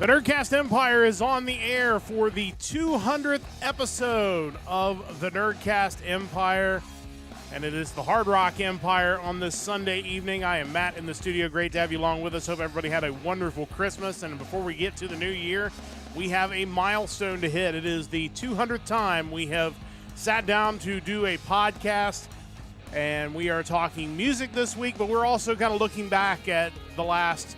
The Nerdcast Empire is on the air for the 200th episode of the Nerdcast Empire, and it is the Hard Rock Empire on this Sunday evening. I am Matt in the studio. Great to have you along with us. Hope everybody had a wonderful Christmas, and before we get to the new year, we have a milestone to hit. It is the 200th time we have sat down to do a podcast, and we are talking music this week, but we're also kind of looking back at the last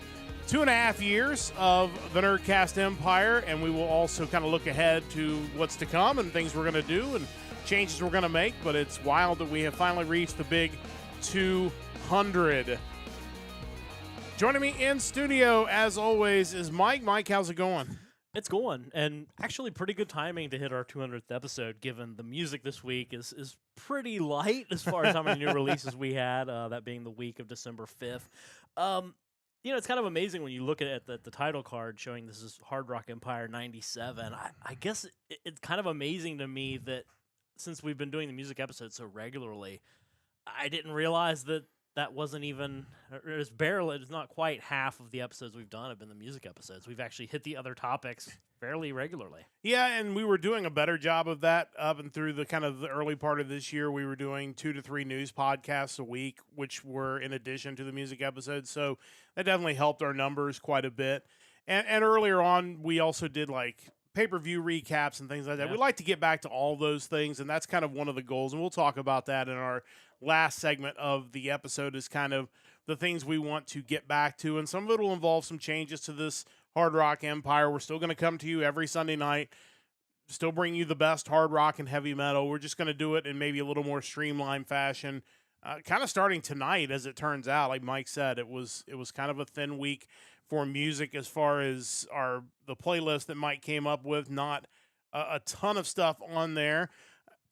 2.5 years of the Nerdcast Empire, and we will also kind of look ahead to what's to come and things we're going to do and changes we're going to make. But it's wild that we have finally reached the big 200. Joining me in studio, as always, is Mike. Mike, how's it going? It's going, and actually pretty good timing to hit our 200th episode, given the music this week is pretty light as far as how many new releases we had, that being the week of December 5th. You know, it's kind of amazing when you look at the title card showing this is Hard Rock Empire 97. I guess it's kind of amazing to me that since we've been doing the music episodes so regularly, I didn't realize that wasn't even, it's not quite half of the episodes we've done have been the music episodes. We've actually hit the other topics fairly regularly. Yeah, and we were doing a better job of that up and through the kind of the early part of this year. We were doing 2 to 3 news podcasts a week, which were in addition to the music episodes. So that definitely helped our numbers quite a bit. And earlier on, we also did like pay-per-view recaps and things like that. Yeah. We like to get back to all those things, and that's kind of one of the goals. And we'll talk about that in our last segment of the episode, is kind of the things we want to get back to. And some of it will involve some changes to this Hard Rock Empire. We're still going to come to you every Sunday night, still bring you the best hard rock and heavy metal. We're just going to do it in maybe a little more streamlined fashion, kind of starting tonight, as it turns out. Like Mike said, it was kind of a thin week for music as far as the playlist that Mike came up with. Not a ton of stuff on there.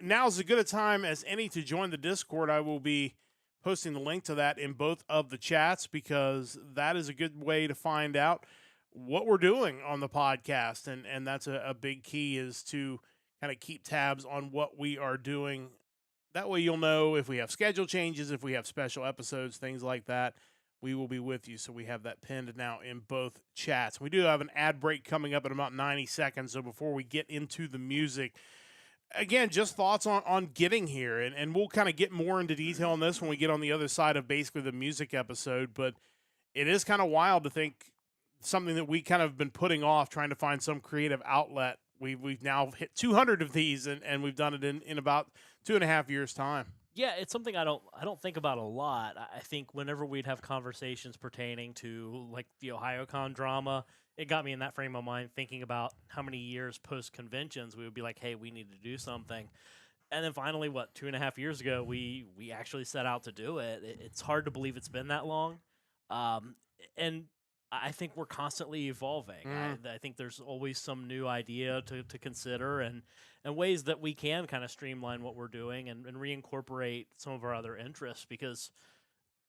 Now is as good a time as any to join the Discord. I will be posting the link to that in both of the chats, because that is a good way to find out what we're doing on the podcast. And that's a big key, is to kind of keep tabs on what we are doing. That way you'll know if we have schedule changes, if we have special episodes, things like that. We will be with you. So we have that pinned now in both chats. We do have an ad break coming up in about 90 seconds. So before we get into the music, again, just thoughts on getting here. And we'll kind of get more into detail on this when we get on the other side of basically the music episode. But it is kind of wild to think something that we kind of been putting off, trying to find some creative outlet. We've now hit 200 of these, and we've done it in about 2.5 years' time. Yeah, it's something I don't think about a lot. I think whenever we'd have conversations pertaining to like the OhioCon drama, it got me in that frame of mind, thinking about how many years post conventions we would be like, hey, we need to do something. And then finally, 2.5 years ago, we actually set out to do it. It's hard to believe it's been that long. And I think we're constantly evolving. I think there's always some new idea to consider, and ways that we can kind of streamline what we're doing and reincorporate some of our other interests, because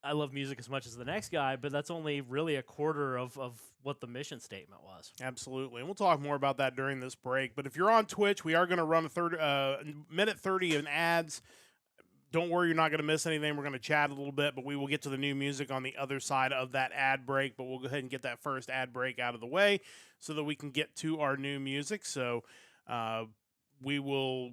I love music as much as the next guy, but that's only really a quarter of what the mission statement was. Absolutely. And we'll talk more about that during this break. But if you're on Twitch, we are going to run a minute 30 in ads. Don't worry, you're not going to miss anything. We're going to chat a little bit, but we will get to the new music on the other side of that ad break. But we'll go ahead and get that first ad break out of the way so that we can get to our new music. So we will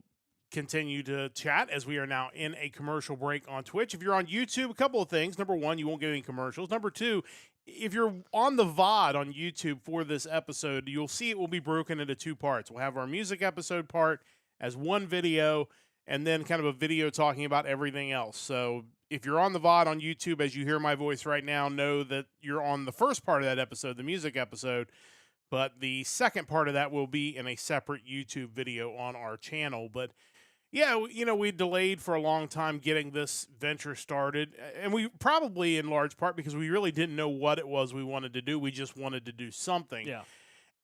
continue to chat as we are now in a commercial break on Twitch. If you're on YouTube, a couple of things. Number one, you won't get any commercials. Number two, if you're on the VOD on YouTube for this episode, you'll see it will be broken into 2 parts. We'll have our music episode part as one video, and then kind of a video talking about everything else. So if you're on the VOD on YouTube, as you hear my voice right now, know that you're on the first part of that episode, the music episode, but the second part of that will be in a separate YouTube video on our channel. But yeah, you know, we delayed for a long time getting this venture started, and we probably in large part because we really didn't know what it was we wanted to do. We just wanted to do something. Yeah.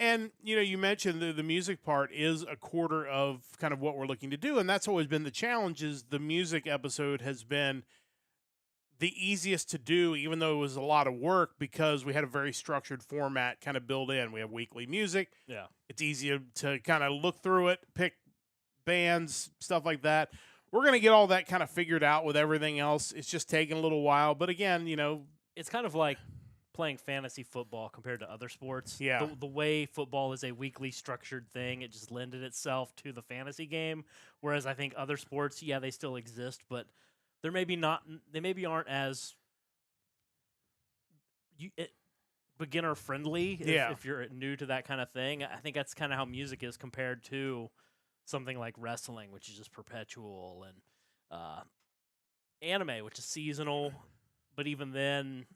And, you know, you mentioned the music part is a quarter of kind of what we're looking to do, and that's always been the challenge. Is the music episode has been the easiest to do, even though it was a lot of work, because we had a very structured format kind of built in. We have weekly music. Yeah. It's easier to kind of look through it, pick bands, stuff like that. We're going to get all that kind of figured out with everything else. It's just taking a little while. But again, you know, It's kind of like playing fantasy football compared to other sports. Yeah. The way football is a weekly structured thing, it just lended itself to the fantasy game. Whereas I think other sports, yeah, they still exist, but they're maybe not. They maybe aren't as beginner friendly if you're new to that kind of thing. I think that's kind of how music is compared to something like wrestling, which is just perpetual, and anime, which is seasonal. But even then,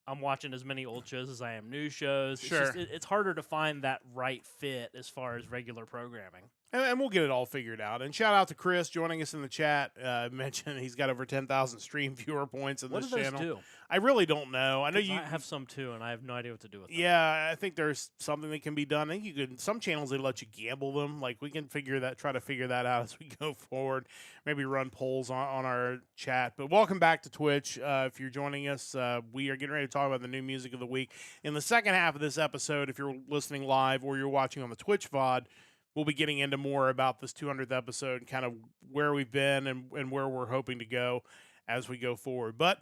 I'm watching as many old shows as I am new shows. Sure. It's just, it's harder to find that right fit as far as regular programming. And we'll get it all figured out. And shout out to Chris joining us in the chat. Mentioned he's got over 10,000 stream viewer points in What this do those channel. do? I really don't know. I know you I have some too, and I have no idea what to do with them. Yeah, I think there's something that can be done. I think you could. Some channels they let you gamble them. Like we can try to figure that out as we go forward. Maybe run polls on our chat. But welcome back to Twitch. If you're joining us, we are getting ready to talk about the new music of the week. In the second half of this episode, if you're listening live or you're watching on the Twitch VOD, we'll be getting into more about this 200th episode and kind of where we've been and where we're hoping to go as we go forward. But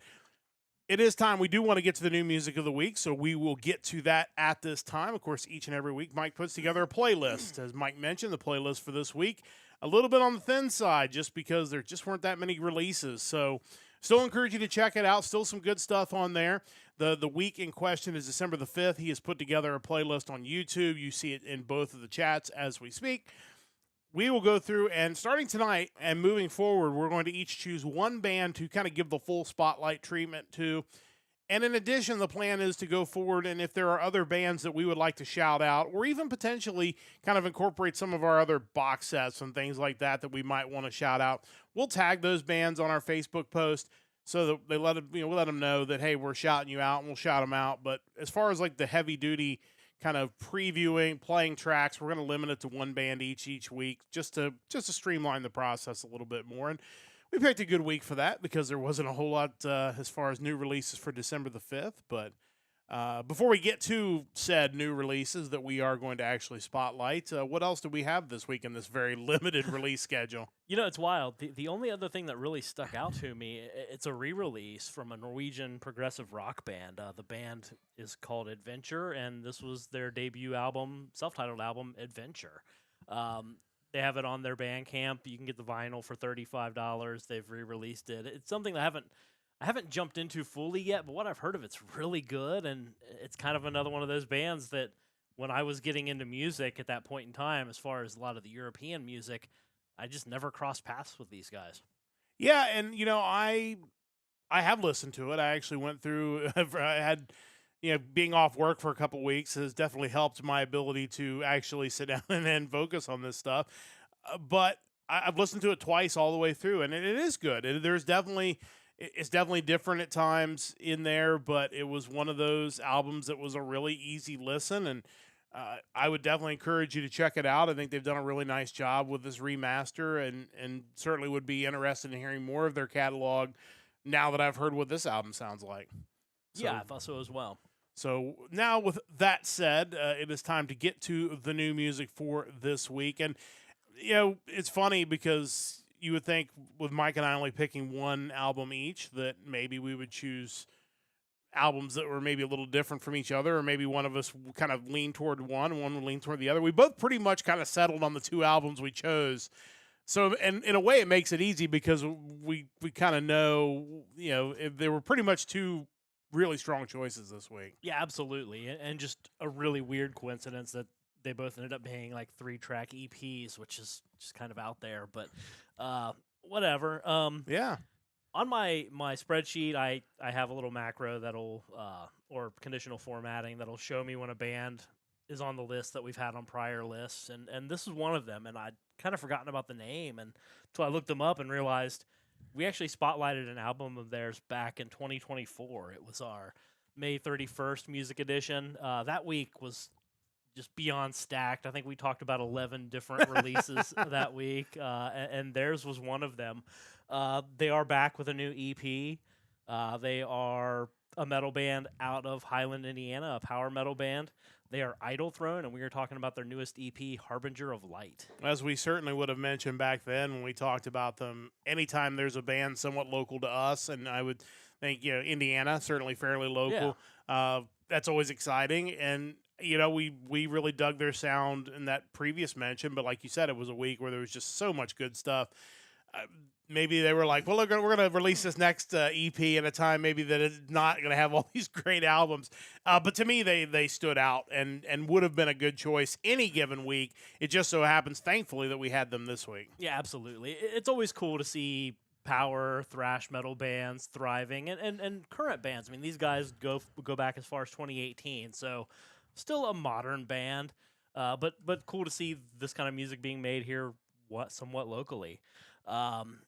it is time. We do want to get to the new music of the week, so we will get to that at this time. Of course, each and every week, Mike puts together a playlist. As Mike mentioned, the playlist for this week, a little bit on the thin side just because there just weren't that many releases. So still encourage you to check it out. Still some good stuff on there. The week in question is December the 5th. He has put together a playlist on YouTube. You see it in both of the chats as we speak. We will go through, and starting tonight and moving forward, we're going to each choose one band to kind of give the full spotlight treatment to. And in addition, the plan is to go forward, and if there are other bands that we would like to shout out, or even potentially kind of incorporate some of our other box sets and things like that we might want to shout out, we'll tag those bands on our Facebook post so that they we'll let them know that, hey, we're shouting you out, and we'll shout them out. But as far as like the heavy duty kind of previewing, playing tracks, we're going to limit it to one band each week just to streamline the process a little bit more. And we picked a good week for that because there wasn't a whole lot as far as new releases for December the 5th. But before we get to said new releases that we are going to actually spotlight, what else do we have this week in this very limited release schedule? You know, it's wild. The only other thing that really stuck out to me, it's a re-release from a Norwegian progressive rock band. The band is called Adventure, and this was their debut album, self-titled album, Adventure. They have it on their Bandcamp. You can get the vinyl for $35. They've re-released it. It's something that I haven't jumped into fully yet, but what I've heard of it's really good, and it's kind of another one of those bands that when I was getting into music at that point in time, as far as a lot of the European music, I just never crossed paths with these guys. Yeah, and you know, I have listened to it. I actually went through. I had, being off work for a couple weeks has definitely helped my ability to actually sit down and focus on this stuff. But I've listened to it twice all the way through, and it is good. It's definitely different at times in there, but it was one of those albums that was a really easy listen, and I would definitely encourage you to check it out. I think they've done a really nice job with this remaster, and certainly would be interested in hearing more of their catalog now that I've heard what this album sounds like. So, yeah, I thought so as well. So now with that said, it is time to get to the new music for this week. And, it's funny because you would think with Mike and I only picking one album each that maybe we would choose albums that were maybe a little different from each other, or maybe one of us kind of lean toward one and one would lean toward the other. We both pretty much kind of settled on the two albums we chose. So, and in a way it makes it easy because we kind of know, if there were pretty much two really strong choices this week. Yeah, absolutely. And just a really weird coincidence that they both ended up being like 3-track EPs, which is just kind of out there, but whatever. Yeah. On my spreadsheet, I have a little macro that'll or conditional formatting that'll show me when a band is on the list that we've had on prior lists, and this is one of them, and I'd kind of forgotten about the name until I looked them up and realized we actually spotlighted an album of theirs back in 2024. It was our May 31st music edition. That week was just beyond stacked. I think we talked about 11 different releases that week, and theirs was one of them. They are back with a new EP. They are a metal band out of Highland, Indiana, a power metal band. They are Idle Throne, and we are talking about their newest EP, Harbinger of Light. As we certainly would have mentioned back then when we talked about them, anytime there's a band somewhat local to us, and I think Indiana, certainly fairly Yeah. local. That's always exciting, and we really dug their sound in that previous mention. But like you said, it was a week where there was just so much good stuff. Uh, Maybe they were like, well, we're gonna release this next EP at a time. Maybe that it's not gonna have all these great albums. But to me, they stood out and would have been a good choice any given week. It just so happens, thankfully, that we had them this week. Yeah, absolutely. It's always cool to see power thrash metal bands thriving and current bands. I mean, these guys go back as far as 2018, so still a modern band. But cool to see this kind of music being made here, somewhat locally. Um,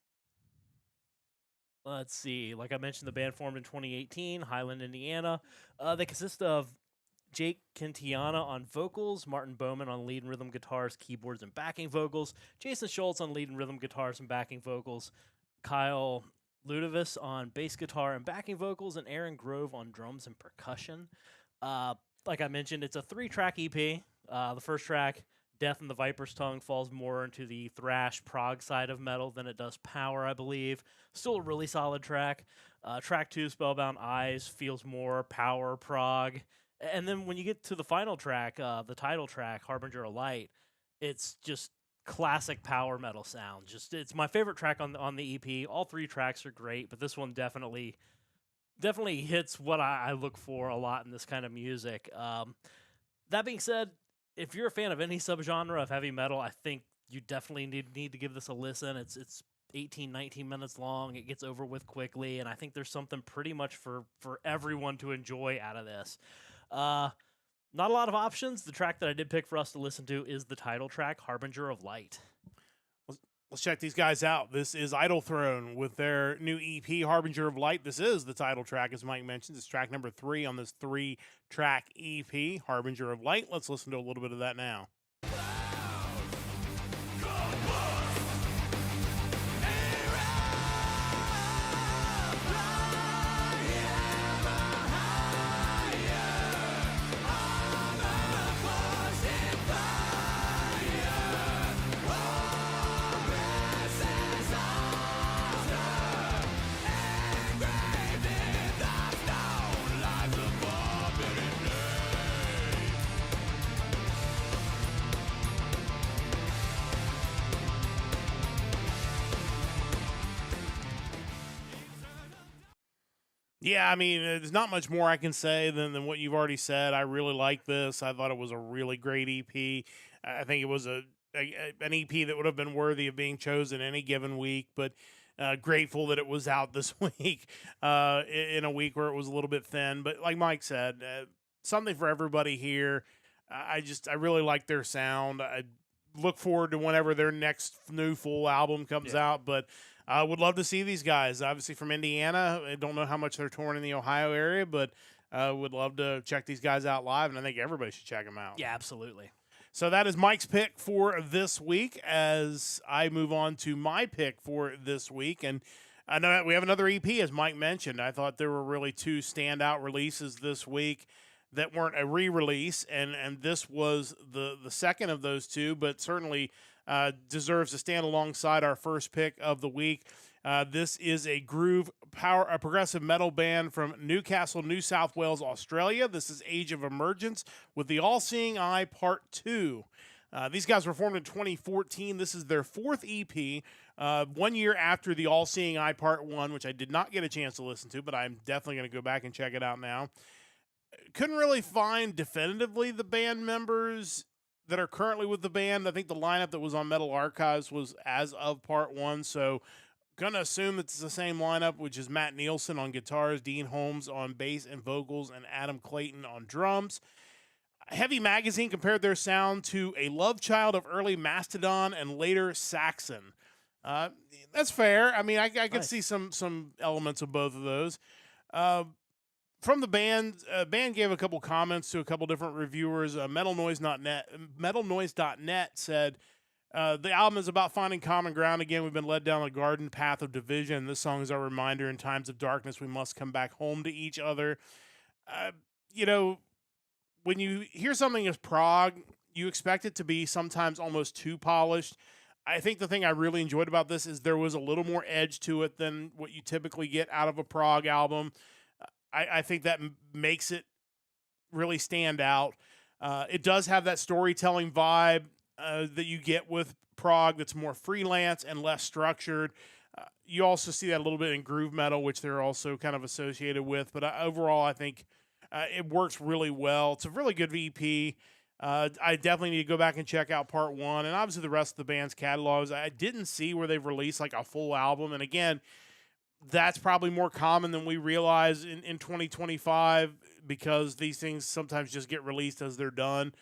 let's see. Like I mentioned, the band formed in 2018, Highland, Indiana. They consist of Jake Quintiana on vocals, Martin Bowman on lead and rhythm guitars, keyboards, and backing vocals, Jason Schultz on lead and rhythm guitars and backing vocals, Kyle Ludovis on bass guitar and backing vocals, and Aaron Grove on drums and percussion. Like I mentioned, it's a 3-track EP. The first track, Death in the Viper's Tongue, falls more into the thrash prog side of metal than it does power, I believe. Still a really solid track. Track 2, Spellbound Eyes, feels more power prog. And then when you get to the final track, the title track, Harbinger of Light, it's just classic power metal sound. It's my favorite track on the EP. All 3 tracks are great, but this one definitely hits what I look for a lot in this kind of music. That being said, if you're a fan of any subgenre of heavy metal, I think you definitely need to give this a listen. It's 18, 19 minutes long. It gets over with quickly, and I think there's something pretty much for everyone to enjoy out of this. Not a lot of options. The track that I did pick for us to listen to is the title track, Harbinger of Light. Let's check these guys out. This is Idle Throne with their new EP, Harbinger of Light. This is the title track, as Mike mentioned. It's track number 3 on this 3-track EP, Harbinger of Light. Let's listen to a little bit of that now. Yeah, I mean, there's not much more I can say than what you've already said. I really like this. I thought it was a really great EP. I think it was an EP that would have been worthy of being chosen any given week, but grateful that it was out this week in a week where it was a little bit thin. But like Mike said, something for everybody here. I really like their sound. I look forward to whenever their next new full album comes out, but I would love to see these guys. Obviously from Indiana. I don't know how much they're touring in the Ohio area, but would love to check these guys out live, and I think everybody should check them out. Yeah, absolutely. So that is Mike's pick for this week. As I move on to my pick for this week, and I know we have another EP, as Mike mentioned. I thought there were really 2 standout releases this week that weren't a re-release, and this was the second of those 2, but certainly deserves to stand alongside our first pick of the week. This is a a progressive metal band from Newcastle, New South Wales, Australia. This is Age of Emergence with the All Seeing Eye Part 2. These guys were formed in 2014. This is their 4th EP, 1 year after the All Seeing Eye Part 1, which I did not get a chance to listen to, but I'm definitely going to go back and check it out now. Couldn't really find definitively the band members that are currently with the band. I think the lineup that was on Metal Archives was as of Part 1, so gonna assume that it's the same lineup, which is Matt Nielsen on guitars, Dean Holmes on bass and vocals, and Adam Clayton on drums. Heavy Magazine compared their sound to a love child of early Mastodon and later Saxon. That's fair. I mean, I could see some elements of both of those. From the band gave a couple comments to a couple different reviewers. Metalnoise.net said, the album is about finding common ground again. We've been led down a garden path of division. This song is our reminder in times of darkness we must come back home to each other. When you hear something as prog, you expect it to be sometimes almost too polished. I think the thing I really enjoyed about this is there was a little more edge to it than what you typically get out of a prog album. I think that makes it really stand out. It does have that storytelling vibe that you get with prog that's more freelance and less structured. You also see that a little bit in groove metal, which they're also kind of associated with. But overall, I think it works really well. It's a really good EP. I definitely need to go back and check out part one, and obviously the rest of the band's catalogs. I didn't see where they've released like a full album, and again, that's probably more common than we realize in 2025 because these things sometimes just get released as they're done.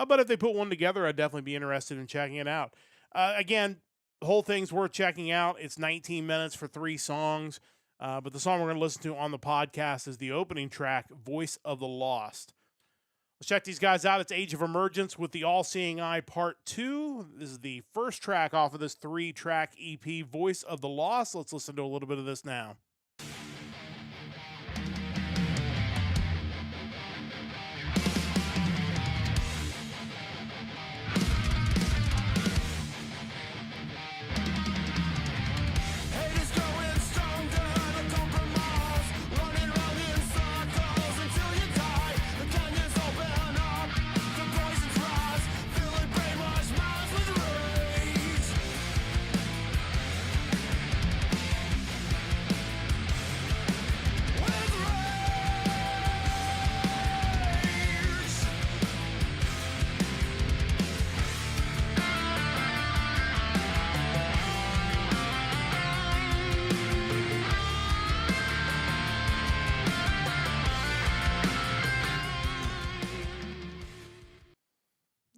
But if they put one together, I'd definitely be interested in checking it out. Again, the whole thing's worth checking out. It's 19 minutes for 3 songs. But the song we're going to listen to on the podcast is the opening track, Voice of the Lost. Let's check these guys out. It's Age of Emergence with the All-Seeing Eye Part 2. This is the first track off of this 3-track EP, Voice of the Lost. Let's listen to a little bit of this now.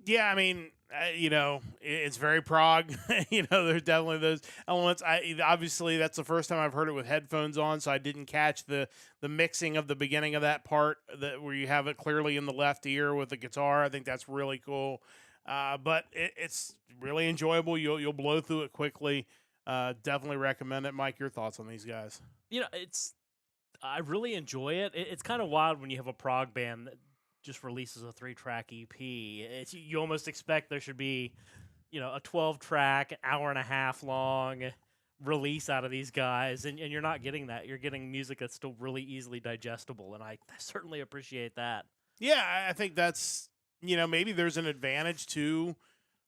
Yeah, I mean, it's very prog. There's definitely those elements. Obviously that's the first time I've heard it with headphones on, so I didn't catch the mixing of the beginning of that part where you have it clearly in the left ear with the guitar. I think that's really cool. But it's really enjoyable. You'll blow through it quickly. Definitely recommend it. Mike, your thoughts on these guys? I really enjoy it. It's kind of wild when you have a prog band that just releases a 3-track EP. You almost expect there should be, a 12-track, hour and a half long release out of these guys, and you're not getting that. You're getting music that's still really easily digestible, and I certainly appreciate that. Yeah, I think that's, maybe there's an advantage to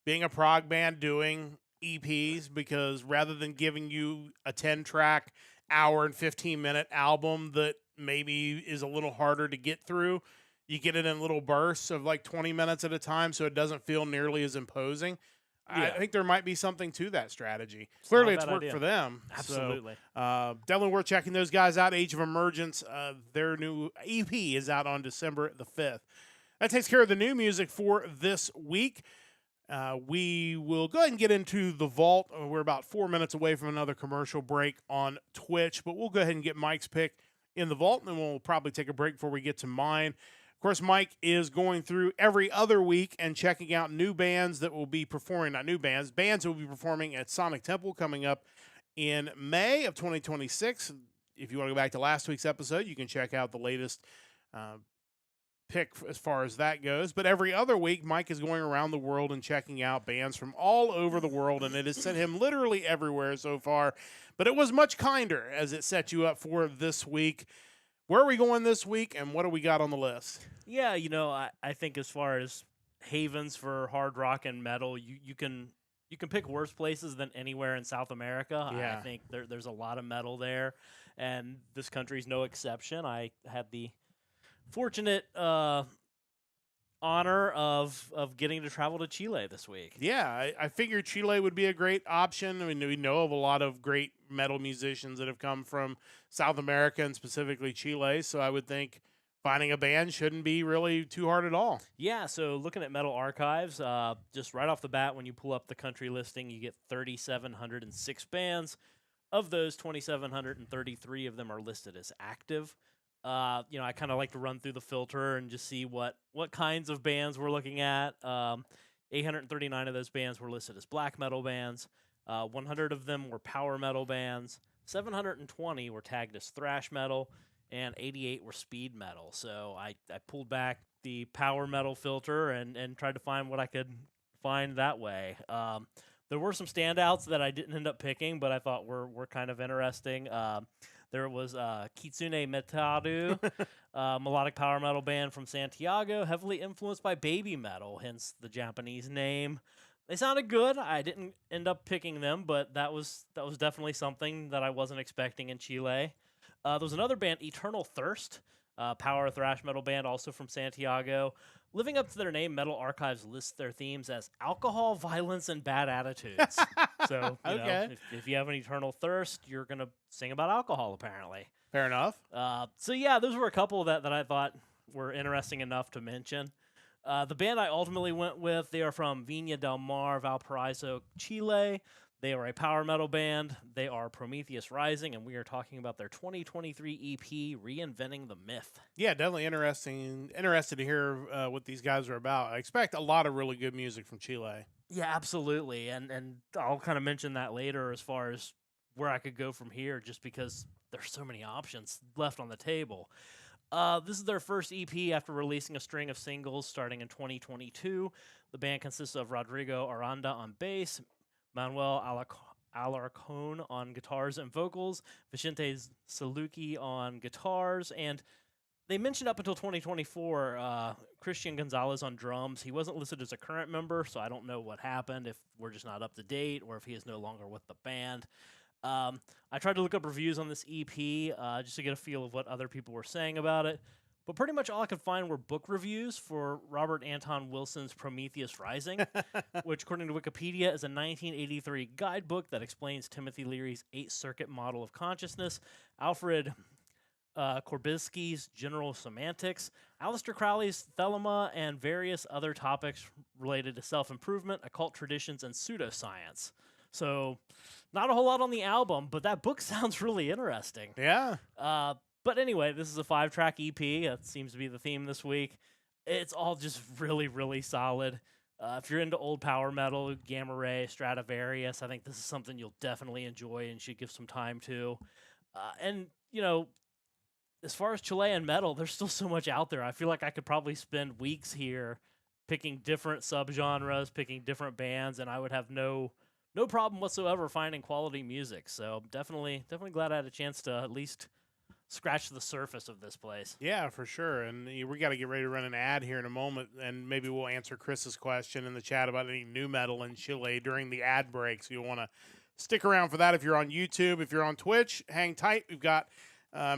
being a prog band doing EPs, because rather than giving you a 10-track, hour and 15-minute album that maybe is a little harder to get through, you get it in little bursts of like 20 minutes at a time, so it doesn't feel nearly as imposing. Yeah. I think there might be something to that strategy. Clearly, it's worked for them. Absolutely. So, definitely worth checking those guys out. Age of Emergence, their new EP is out on December the 5th. That takes care of the new music for this week. We will go ahead and get into the vault. We're about 4 minutes away from another commercial break on Twitch, but we'll go ahead and get Mike's pick in the vault, and then we'll probably take a break before we get to mine. Of course, Mike is going through every other week and checking out new bands that will be performing, not new bands that will be performing at Sonic Temple coming up in May of 2026. If you want to go back to last week's episode, you can check out the latest pick as far as that goes. But every other week, Mike is going around the world and checking out bands from all over the world, and it has sent him literally everywhere so far. But it was much kinder as it set you up for this week. Where are we going this week, and what do we got on the list? Yeah, I think as far as havens for hard rock and metal, you can pick worse places than anywhere in South America. Yeah. I think there's a lot of metal there, and this country's no exception. I had the fortunate honor of getting to travel to Chile this week. Yeah, I figured Chile would be a great option. I mean, we know of a lot of great metal musicians that have come from South America and specifically Chile, so I would think finding a band shouldn't be really too hard at all. Yeah, so looking at Metal Archives, just right off the bat, when you pull up the country listing, you get 3,706 bands. Of those, 2,733 of them are listed as active. I kind of like to run through the filter and just see what kinds of bands we're looking at. 839 of those bands were listed as black metal bands. 100 of them were power metal bands. 720 were tagged as thrash metal, and 88 were speed metal. So I pulled back the power metal filter and tried to find what I could find that way. There were some standouts that I didn't end up picking, but I thought were kind of interesting. There was Kitsune Metaru, melodic power metal band from Santiago, heavily influenced by baby metal, hence the Japanese name. They sounded good. I didn't end up picking them, but that was definitely something that I wasn't expecting in Chile. There was another band, Eternal Thirst, power thrash metal band, also from Santiago. Living up to their name, Metal Archives lists their themes as alcohol, violence, and bad attitudes. So, you know, if you have an eternal thirst, you're going to sing about alcohol, apparently. Fair enough. So, yeah, those were a couple that I thought were interesting enough to mention. The band I ultimately went with, they are from Viña del Mar, Valparaiso, Chile. They are a power metal band. They are Prometheus Rising, and we are talking about their 2023 EP, Reinventing the Myth. Yeah, definitely interested to hear what these guys are about. I expect a lot of really good music from Chile. Yeah, absolutely, and I'll kind of mention that later as far as where I could go from here, just because there's so many options left on the table. This is their first EP after releasing a string of singles starting in 2022. The band consists of Rodrigo Aranda on bass, Manuel Alarcón on guitars and vocals, Vicente Saluki on guitars, and they mentioned up until 2024 Christian Gonzalez on drums. He wasn't listed as a current member, so I don't know what happened, if we're just not up to date or if he is no longer with the band. I tried to look up reviews on this EP just to get a feel of what other people were saying about it. But pretty much all I could find were book reviews for Robert Anton Wilson's Prometheus Rising, which, according to Wikipedia, is a 1983 guidebook that explains Timothy Leary's 8-circuit model of consciousness, Alfred Korbisky's general semantics, Aleister Crowley's Thelema, and various other topics related to self-improvement, occult traditions, and pseudoscience. So, not a whole lot on the album, but that book sounds really interesting. Yeah. But anyway, this is a 5-track EP. That seems to be the theme this week. It's all just really, really solid. If you're into old power metal, Gamma Ray, Stradivarius, I think this is something you'll definitely enjoy and should give some time to. And, you know, as far as Chilean metal, there's still so much out there. I feel like I could probably spend weeks here picking different subgenres, picking different bands, and I would have no problem whatsoever finding quality music. So definitely glad I had a chance to at least scratch the surface of this place. Yeah, for sure. And we got to get ready to run an ad here in a moment, and maybe we'll answer Chris's question in the chat about any new metal in Chile during the ad break. So you'll want to stick around for that if you're on YouTube. If you're on Twitch, hang tight. We've got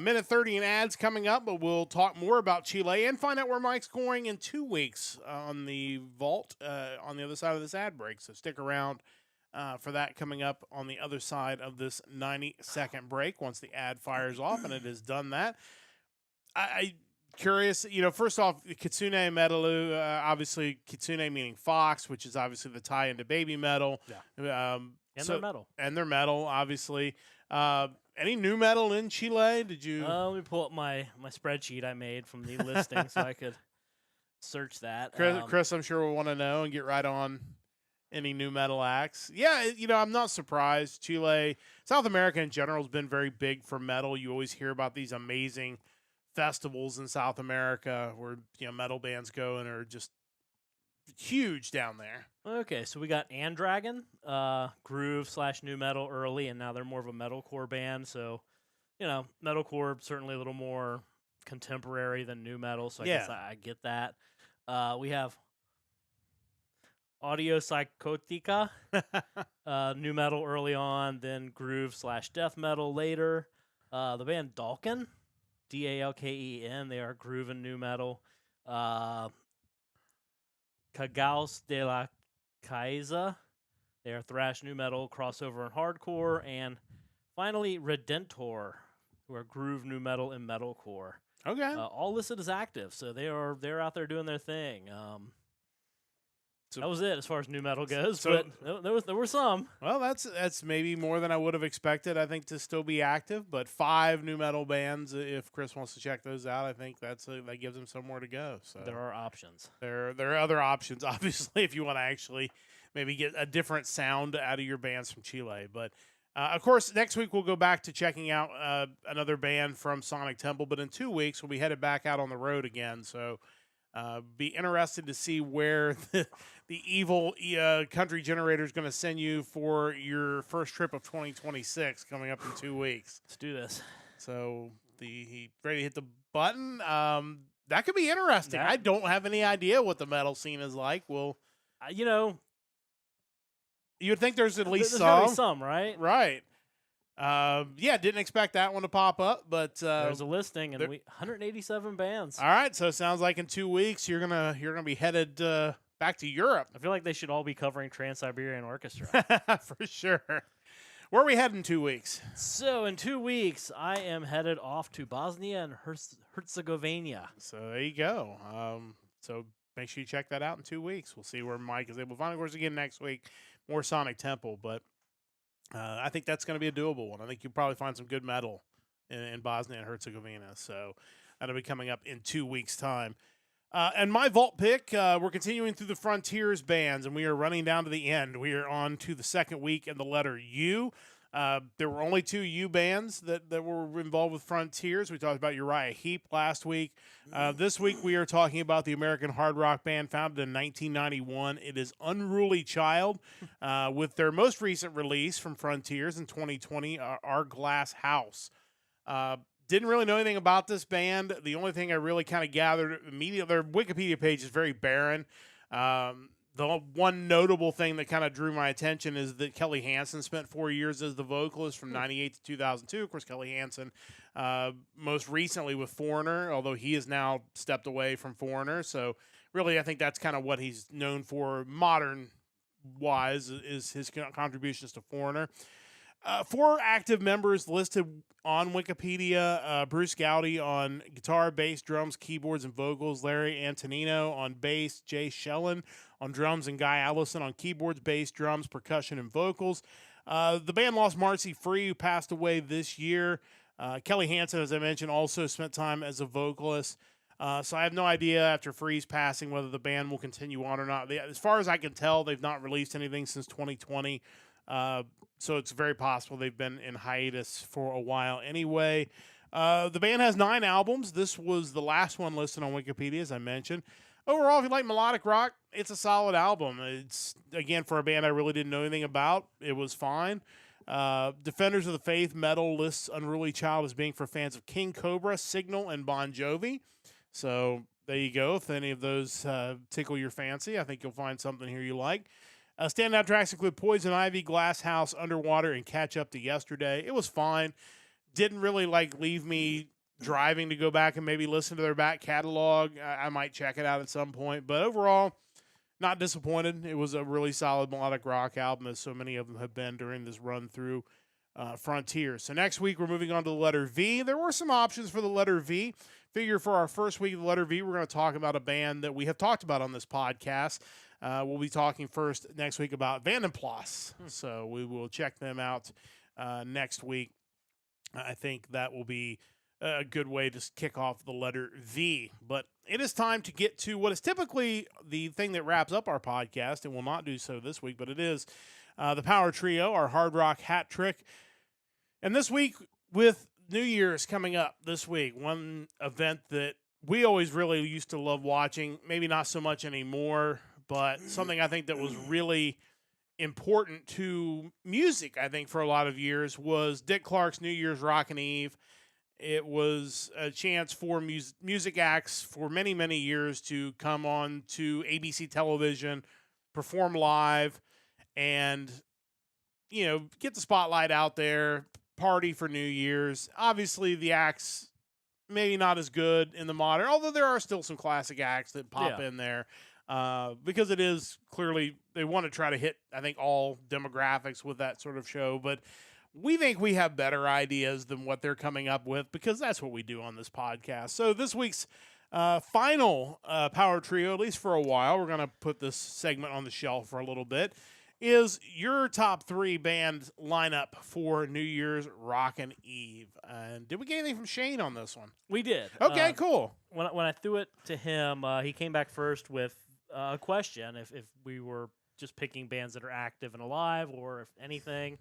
minute 30 in ads coming up, but we'll talk more about Chile and find out where Mike's going in 2 weeks on the vault on the other side of this ad break. So stick around for that coming up on the other side of this 90-second break once the ad fires off, and it has done that. I curious, first off, Kitsune Metalu, obviously Kitsune meaning fox, which is obviously the tie into baby metal. Yeah. Their metal. And their metal, obviously. Any new metal in Chile? Did you? Let me pull up my spreadsheet I made from the listing so I could search that. Chris, I'm sure will want to know and get right on any new metal acts. Yeah, I'm not surprised. Chile, South America in general has been very big for metal. You always hear about these amazing festivals in South America where, metal bands go and are just huge down there. Okay, so we got Andragon, groove / new metal early, and now they're more of a metalcore band. So, metalcore certainly a little more contemporary than new metal. So I guess I get that. We have Audio Psychotica, new metal early on, then groove / death metal later. The band Dalken, Dalken, they are groove and new metal. Cagaos de la Caiza, they are thrash, new metal, crossover, and hardcore. And finally, Redentor, who are groove, new metal, and metalcore. Okay. All listed as active, so they're out there doing their thing. That was it as far as new metal goes, but there were some. Well, that's maybe more than I would have expected, I think, to still be active. But 5 new metal bands, if Chris wants to check those out, I think that gives him somewhere to go. So there are options. There are other options, obviously, if you want to actually maybe get a different sound out of your bands from Chile. But, of course, next week we'll go back to checking out another band from Sonic Temple. But in 2 weeks, we'll be headed back out on the road again. So Be interested to see where the evil country generator is going to send you for your first trip of 2026 coming up in 2 weeks. Let's do this. So he ready to hit the button. That could be interesting. That- I don't have any idea what the metal scene is like. Well, you'd think there's at least there's gotta be some. some, right? Right. Yeah, didn't expect that one to pop up, but There's a listing, and 187 bands. all right. So it sounds like in 2 weeks you're gonna be headed back to Europe I feel like they should all be covering Trans-Siberian Orchestra. for sure. Where are we heading in 2 weeks? So in 2 weeks, I am headed off to Bosnia and Herzegovina. So there you go. So make sure you check that out in 2 weeks. We'll see where Mike is able to find. Of course, again next week, more Sonic Temple, but I think that's going to be a doable one. I think you'll probably find some good metal in Bosnia and Herzegovina. So that'll be coming up in 2 weeks' time. And my vault pick, we're continuing through the Frontiers bands, and we are running down to the end. We are on to the second week in the letter U. There were only 2 U bands that were involved with Frontiers. We talked about Uriah Heep last week. This week we are talking about the American hard rock band founded in 1991. It is Unruly Child, with their most recent release from Frontiers in 2020, Our Glass House. Didn't really know anything about this band. The only thing I really kind of gathered immediately, their Wikipedia page is very barren. The one notable thing that kind of drew my attention is that Kelly Hansen spent 4 years as the vocalist from 98 to 2002. Of course, Kelly Hansen, most recently with Foreigner, although he has now stepped away from Foreigner. So really, I think that's kind of what he's known for modern-wise is his contributions to Foreigner. 4 active members listed on Wikipedia: Bruce Gowdy on guitar, bass, drums, keyboards, and vocals; Larry Antonino on bass; Jay Shellen on drums; and Guy Allison on keyboards, bass, drums, percussion, and vocals. The band lost Marcy Free, who passed away this year. Kelly Hansen, as I mentioned, also spent time as a vocalist. So I have no idea after Free's passing whether the band will continue on or not. As far as I can tell, they've not released anything since 2020. So it's very possible they've been in hiatus for a while anyway. The band has 9 albums. This was the last one listed on Wikipedia, as I mentioned. Overall, if you like melodic rock, it's a solid album. It's, again, for a band I really didn't know anything about, it was fine. Defenders of the Faith Metal lists Unruly Child as being for fans of King Cobra, Signal, and Bon Jovi. So there you go. If any of those tickle your fancy, I think you'll find something here you like. Standout tracks include Poison Ivy, Glass House, Underwater, and Catch Up to Yesterday. It was fine. Didn't really leave me driving to go back and maybe listen to their back catalog. I might check it out at some point. But overall, not disappointed. It was a really solid melodic rock album, as so many of them have been during this run through Frontiers. So next week, we're moving on to the letter V. There were some options for the letter V. Figure for our first week of the letter V, we're going to talk about a band that we have talked about on this podcast. We'll be talking first next week about Vandenplas. So we will check them out next week. I think that will be a good way to kick off the letter V. But it is time to get to what is typically the thing that wraps up our podcast, and will not do so this week, but it is the Power Trio, our hard rock hat trick. And this week, with New Year's coming up this week, one event that we always really used to love watching, maybe not so much anymore, but something I think that was really important to music, I think, for a lot of years, was Dick Clark's New Year's Rockin' Eve. It was a chance for music acts for many, many years to come on to ABC television, perform live, and, get the spotlight out there, party for New Year's. Obviously, the acts maybe not as good in the modern, although there are still some classic acts that pop in there. Because it is clearly, they want to try to hit, I think, all demographics with that sort of show. But we think we have better ideas than what they're coming up with, because that's what we do on this podcast. So this week's final Power Trio, at least for a while, we're going to put this segment on the shelf for a little bit, is your top 3 band lineup for New Year's Rockin' Eve. And did we get anything from Shane on this one? We did. Okay, cool. When I threw it to him, he came back first with a question, if we were just picking bands that are active and alive, or if anything.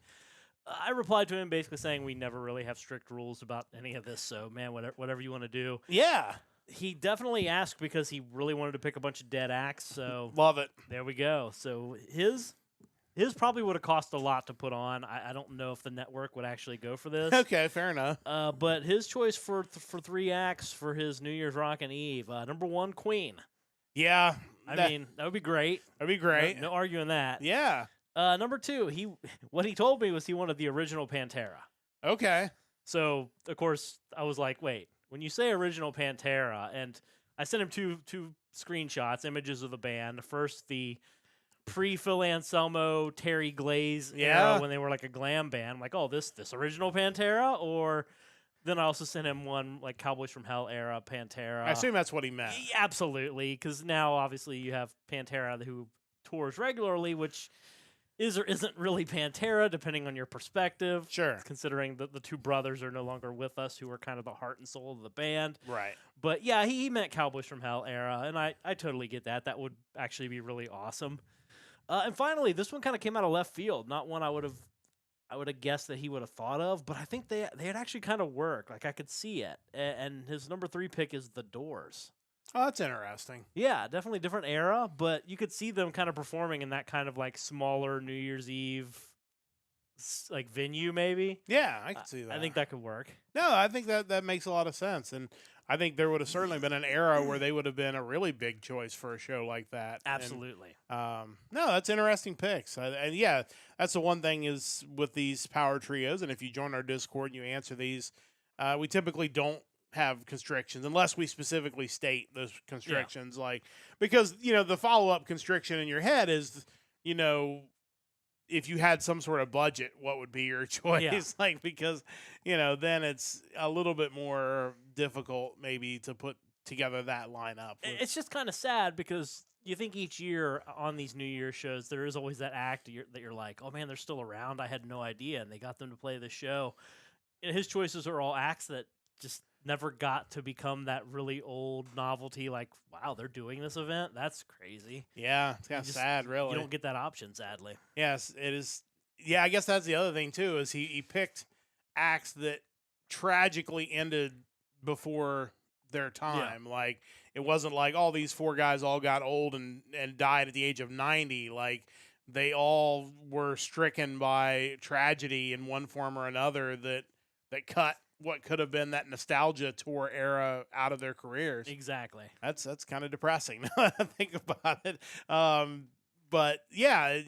I replied to him basically saying we never really have strict rules about any of this, so, man, whatever you want to do. Yeah. He definitely asked because he really wanted to pick a bunch of dead acts. So Love it. there we go. So his probably would have cost a lot to put on. I don't know if the network would actually go for this. Okay, fair enough. But his choice for 3 acts for his New Year's Rockin' Eve, number 1, Queen. Yeah. I mean, that would be great. That'd be great. No arguing that. Yeah. Number 2, what he told me was he wanted the original Pantera. Okay. So, of course, I was like, wait, when you say original Pantera, and I sent him two screenshots, images of the band. First, the pre-Phil Anselmo, Terry Glaze era when they were like a glam band. I'm like, oh, this original Pantera? Or then I also sent him one like Cowboys from Hell era Pantera. I assume that's what he meant. Absolutely, because now obviously you have Pantera who tours regularly, which is or isn't really Pantera, depending on your perspective. Sure. Considering that the two brothers are no longer with us, who were kind of the heart and soul of the band. Right. But yeah, he meant Cowboys from Hell era, and I totally get that. That would actually be really awesome. And finally, this one kind of came out of left field. Not one I would have guessed that he would have thought of, but I think they had actually kind of worked. Like I could see it. And his number 3 pick is The Doors. Oh, that's interesting. Yeah, definitely different era, but you could see them kind of performing in that kind of like smaller New Year's Eve like venue maybe. Yeah, I could see that. I think that could work. No, I think that makes a lot of sense. And I think there would have certainly been an era where they would have been a really big choice for a show like that. Absolutely. And, no, that's interesting picks. And yeah, that's the one thing is with these power trios. And if you join our Discord and you answer these, we typically don't have constrictions unless we specifically state those constrictions. Like, because, the follow-up constriction in your head is, if you had some sort of budget, what would be your choice? Yeah. Like, because, then it's a little bit more difficult maybe to put together that lineup. It's just kind of sad because you think each year on these New Year's shows, there is always that act that you're like, oh man, they're still around. I had no idea. And they got them to play the show. And his choices are all acts that just never got to become that really old novelty. Like, wow, they're doing this event. That's crazy. Yeah, it's kind of sad, really. You don't get that option, sadly. Yes, it is. Yeah, I guess that's the other thing too. Is he picked acts that tragically ended before their time. Yeah. Like it wasn't like all these 4 guys all got old and died at the age of 90. Like they all were stricken by tragedy in one form or another that cut what could have been that nostalgia tour era out of their careers. Exactly. That's kind of depressing now that I think about it. But yeah,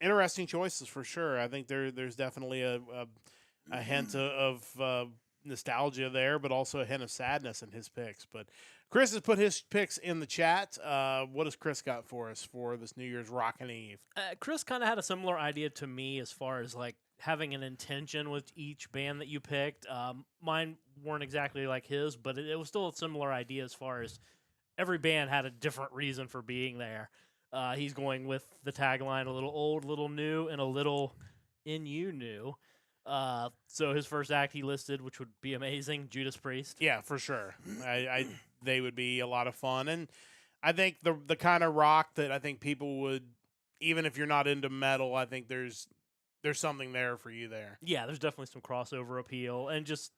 interesting choices for sure. I think there's definitely a hint of nostalgia there, but also a hint of sadness in his picks. But Chris has put his picks in the chat. What has Chris got for us for this New Year's Rockin' Eve? Chris kind of had a similar idea to me as far as like having an intention with each band that you picked. Mine weren't exactly like his, but it was still a similar idea as far as every band had a different reason for being there. He's going with the tagline, a little old, little new, and a little in you new. So his first act he listed, which would be amazing, Judas Priest. Yeah, for sure. They would be a lot of fun. And I think the kind of rock that I think people would, even if you're not into metal, I think there's something there for you there. Yeah, there's definitely some crossover appeal, and just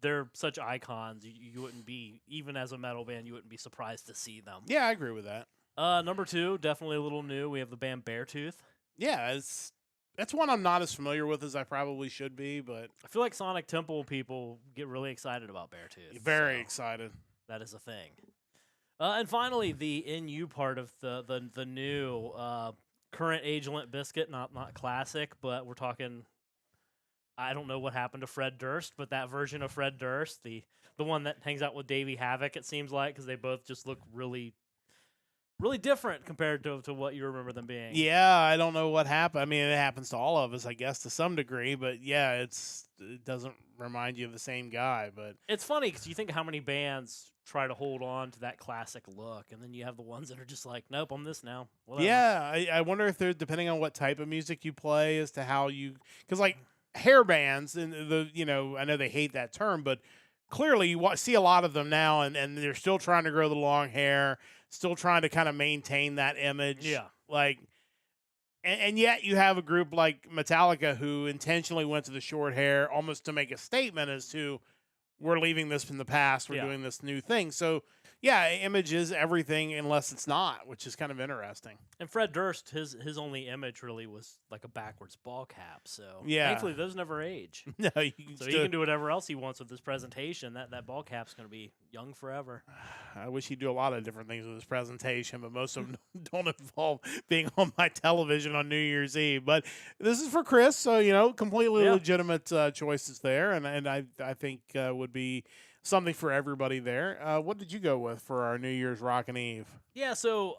they're such icons. You wouldn't be, even as a metal band, you wouldn't be surprised to see them. Yeah, I agree with that. Number 2, definitely a little new. We have the band Beartooth. Yeah, that's one I'm not as familiar with as I probably should be, but I feel like Sonic Temple people get really excited about Beartooth. Very excited. That is a thing. And finally, the NU part of the new current age Limp Bizkit, not classic, but we're talking. I don't know what happened to Fred Durst, but that version of Fred Durst, the one that hangs out with Davey Havok, it seems like, because they both just look really, really different compared to what you remember them being. Yeah, I don't know what happened. I mean, it happens to all of us, I guess, to some degree. But yeah, it doesn't remind you of the same guy. But it's funny because you think how many bands try to hold on to that classic look, and then you have the ones that are just like, nope, I'm this now. Whatever. Yeah, I wonder if they're, depending on what type of music you play, as to how you, because like hair bands, and I know they hate that term, but clearly you see a lot of them now, and they're still trying to grow the long hair, still trying to kind of maintain that image. Yeah. Like, and yet you have a group like Metallica who intentionally went to the short hair almost to make a statement as to, we're leaving this in the past, we're doing this new thing. So Yeah, Image is everything unless it's not, which is kind of interesting. And Fred Durst, his only image really was like a backwards ball cap. So Yeah. thankfully, those never age. No, you can So he can do whatever else he wants with this presentation. That ball cap's going to be young forever. I wish he'd do a lot of different things with his presentation, but most of them don't involve being on my television on New Year's Eve. But this is for Chris, so completely legitimate choices there, and I think would be something for everybody there. What did you go with for our New Year's Rockin' Eve? Yeah, so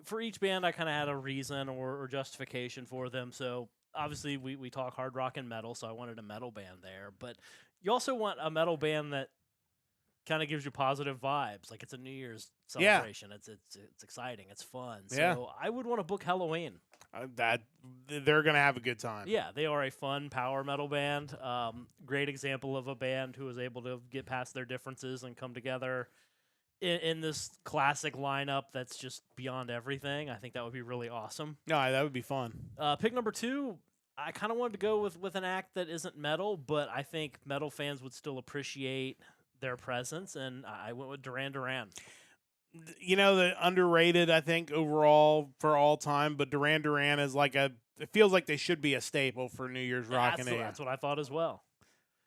for each band, I kind of had a reason or justification for them. So obviously, we talk hard rock and metal, so I wanted a metal band there. But you also want a metal band that kind of gives you positive vibes. Like it's a New Year's celebration. It's exciting. It's fun. So I would want to book Halloween. That they're gonna have a good time. Yeah, they are a fun power metal band. Great example of a band who was able to get past their differences and come together in this classic lineup that's just beyond everything. I think that would be really awesome. No, that would be fun. Pick number 2, I kind of wanted to go with an act that isn't metal, but I think metal fans would still appreciate their presence, and I went with Duran Duran. The underrated, I think, overall for all time, but Duran Duran is it feels like they should be a staple for New Year's Rockin' Eve. That's what I thought as well.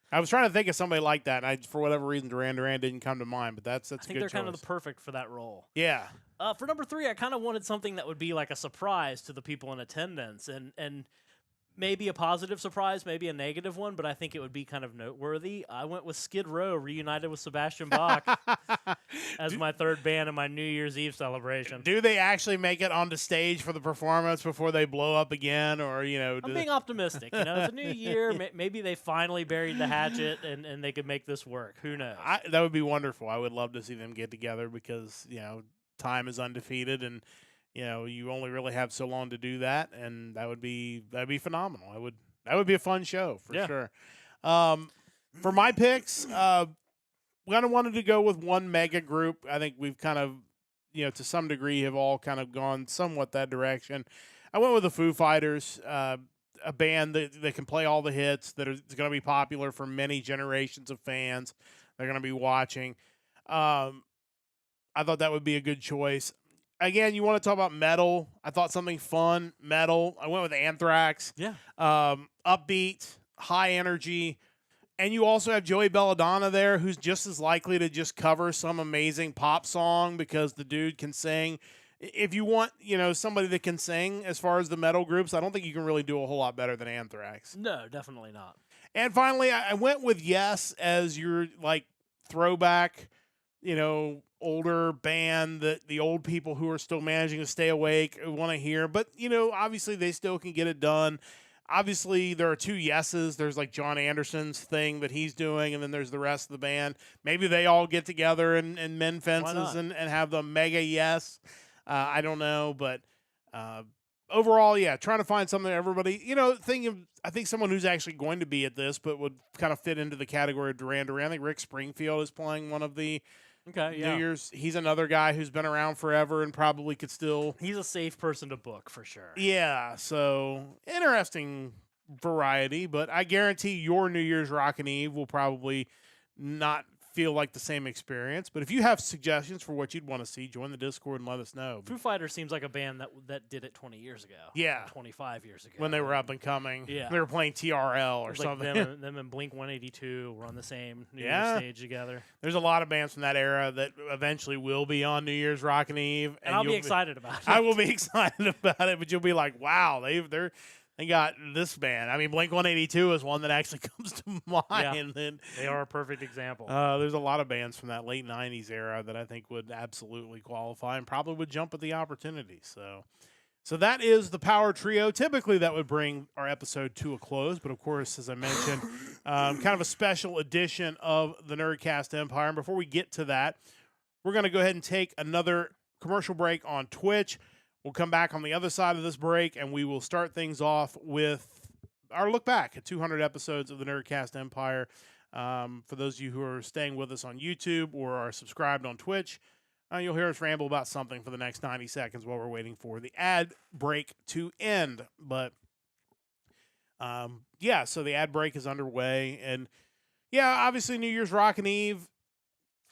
I was trying to think of somebody like that, and for whatever reason, Duran Duran didn't come to mind, but that's a good choice. I think they're kind of the perfect for that role. Yeah. For number 3, I kind of wanted something that would be like a surprise to the people in attendance, and maybe a positive surprise, maybe a negative one, but I think it would be kind of noteworthy. I went with Skid Row, reunited with Sebastian Bach as my third band in my New Year's Eve celebration. Do they actually make it onto stage for the performance before they blow up again, or I'm being optimistic. It's a new year. Maybe they finally buried the hatchet and they could make this work. Who knows? That would be wonderful. I would love to see them get together because time is undefeated and. You only really have so long to do that, and that'd be phenomenal. That would be a fun show for sure. For my picks, we kind of wanted to go with one mega group. I think we've kind of, to some degree, have all kind of gone somewhat that direction. I went with the Foo Fighters, a band that can play all the hits, that is going to be popular for many generations of fans. They're going to be watching. I thought that would be a good choice. Again, you want to talk about metal. I thought something fun, metal. I went with Anthrax. Yeah. Upbeat, high energy. And you also have Joey Belladonna there, who's just as likely to just cover some amazing pop song because the dude can sing. If you want, somebody that can sing as far as the metal groups, I don't think you can really do a whole lot better than Anthrax. No, definitely not. And finally, I went with Yes as your, throwback, older band that the old people who are still managing to stay awake want to hear. But, obviously they still can get it done. Obviously, there are 2 yeses. There's John Anderson's thing that he's doing, and then there's the rest of the band. Maybe they all get together and mend fences and have the mega yes. I don't know, but overall, trying to find something that everybody, I think someone who's actually going to be at this, but would kind of fit into the category of Duran Duran. I think Rick Springfield is playing one of the New Year's. He's another guy who's been around forever and probably could still. He's a safe person to book for sure. Yeah, so interesting variety, but I guarantee your New Year's Rockin' Eve will probably not feel like the same experience. But if you have suggestions for what you'd want to see, join the Discord and let us know. Foo Fighters seems like a band that did it 20 years ago. Yeah. 25 years ago. When they were up and coming. Yeah. They were playing TRL or something. Them and Blink 182 were on the same New Year's stage together. There's a lot of bands from that era that eventually will be on New Year's Rockin' Eve. And I'll be excited about it. I will be excited about it, but you'll be like, wow, they got this band. I mean, Blink 182 is one that actually comes to mind. Yeah, they are a perfect example. There's a lot of bands from that late 90s era that I think would absolutely qualify and probably would jump at the opportunity. So that is the Power Trio. Typically, that would bring our episode to a close. But, of course, as I mentioned, kind of a special edition of the Nerdcast Empire. And before we get to that, we're going to go ahead and take another commercial break on Twitch. We'll come back on the other side of this break, and we will start things off with our look back at 200 episodes of the Nerdcast Empire. For those of you who are staying with us on YouTube or are subscribed on Twitch, you'll hear us ramble about something for the next 90 seconds while we're waiting for the ad break to end. But, so the ad break is underway. And, obviously New Year's Rockin' Eve,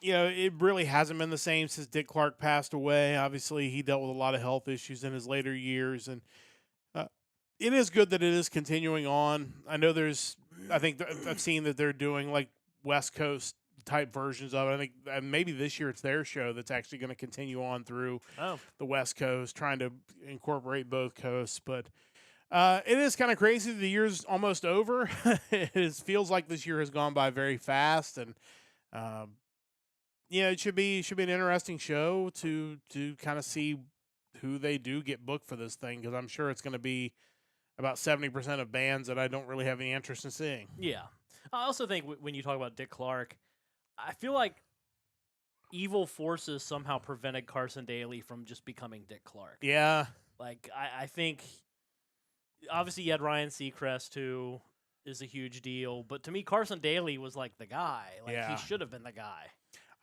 it really hasn't been the same since Dick Clark passed away. Obviously, he dealt with a lot of health issues in his later years, and uh, it is good that it is continuing on. I know I think I've seen that they're doing like West Coast type versions of it. I think maybe this year it's their show that's actually going to continue on through Oh, the West Coast, trying to incorporate both coasts. But it is kind of crazy. The year's almost over. Feels like this year has gone by very fast, and um, it should be an interesting show to kind of see who they do get booked for this thing, because I'm sure it's going to be about 70% of bands that I don't really have any interest in seeing. yeah. I also think when you talk about Dick Clark, I feel like evil forces somehow prevented Carson Daly from just becoming Dick Clark. Yeah, Like, I think, obviously, you had Ryan Seacrest, who is a huge deal, but to me, Carson Daly was like the guy. Like, Yeah. he should have been the guy.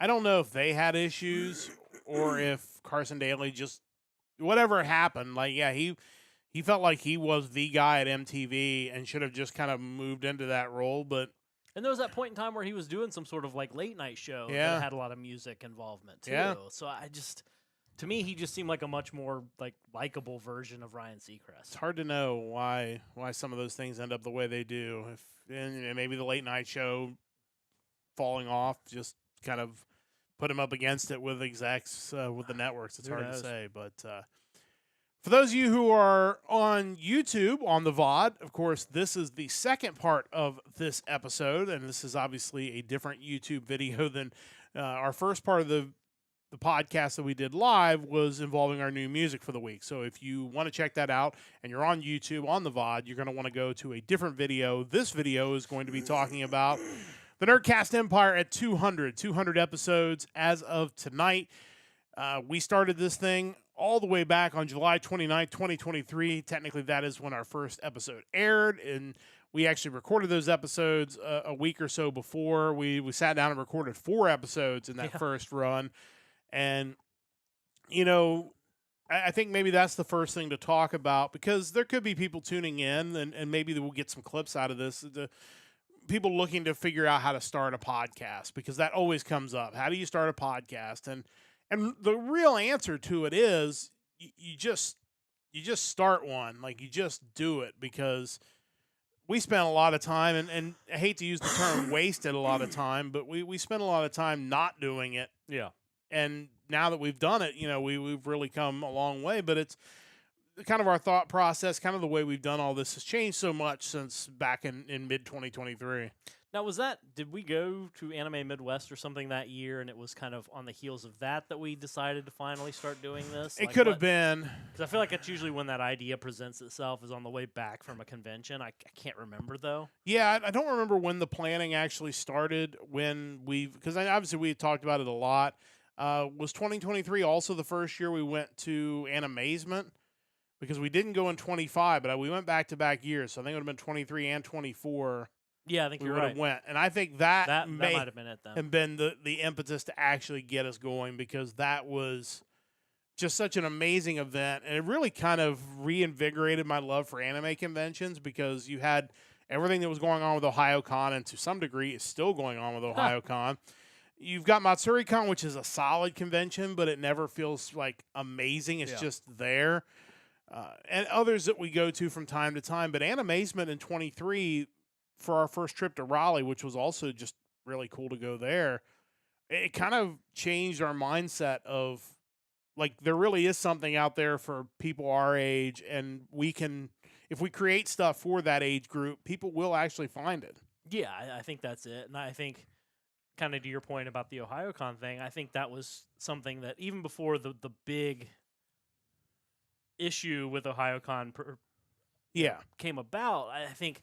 I don't know if they had issues or if Carson Daly just whatever happened. Like, yeah, he felt like he was the guy at MTV and should have just kind of moved into that role. But And there was that point in time where he was doing some sort of like late night show Yeah. that had a lot of music involvement too. Yeah. So to me, he just seemed like a much more like likable version of Ryan it's Seacrest. hard to know why some of those things end up the way they do. If and maybe the late night show falling off just kind of put him up against it with execs with the networks. It's Who hard knows? to say, but for those of you who are on YouTube on the VOD, of course, this is the second part of this episode, and this is obviously a different YouTube video than our first part of the podcast that we did live was involving our new music for the week. So if you want to check that out and you're on YouTube on the VOD, you're going to want to go to a different video. This video is going to be talking about the Nerdcast Empire at 200 episodes as of tonight. We started this thing all the way back on July 29th, 2023. Technically, that is when our first episode aired, and we actually recorded those episodes a week or so before. We sat down and recorded 4 episodes in that first run. And, I think maybe that's the first thing to talk about, because there could be people tuning in, and maybe we'll get some clips out of this. The people looking to figure out how to start a podcast, because that always comes up. How do you start a podcast? And the real answer to it is you just start one. Like, you just do it, because we spent a lot of time, and I hate to use the term wasted a lot of time, but we spent a lot of time not doing it. Yeah. And now that we've done it, we've really come a long way. But it's kind of our thought process, kind of the way we've done all this has changed so much since back in mid 2023. Now, did we go to Anime Midwest or something that year, and it was kind of on the heels of that we decided to finally start doing this? It could have been. Because I feel like that's usually when that idea presents itself, is on the way back from a convention. I can't remember, though. Yeah, I don't remember when the planning actually started, because obviously we had talked about it a lot. Was 2023 also the first year we went to Animazement? Because we didn't go in 25, but we went back-to-back years. So I think it would have been 23 and 24. Yeah, I think we you're would right. have went. And I think that might have been it then. have been the impetus to actually get us going, because that was just such an amazing event. And it really kind of reinvigorated my love for anime conventions, because you had everything that was going on with OhioCon, and to some degree is still going on with OhioCon. You've got MatsuriCon, which is a solid convention, but it never feels like amazing. It's just there. And others that we go to from time to time. But Animazement in 23, for our first trip to Raleigh, which was also just really cool to go there, it kind of changed our mindset of, like, there really is something out there for people our age, and we can, if we create stuff for that age group, people will actually find it. Yeah, I think that's it. And I think, kind of to your point about the OhioCon thing, I think that was something that even before the big issue with OhioCon came about, I think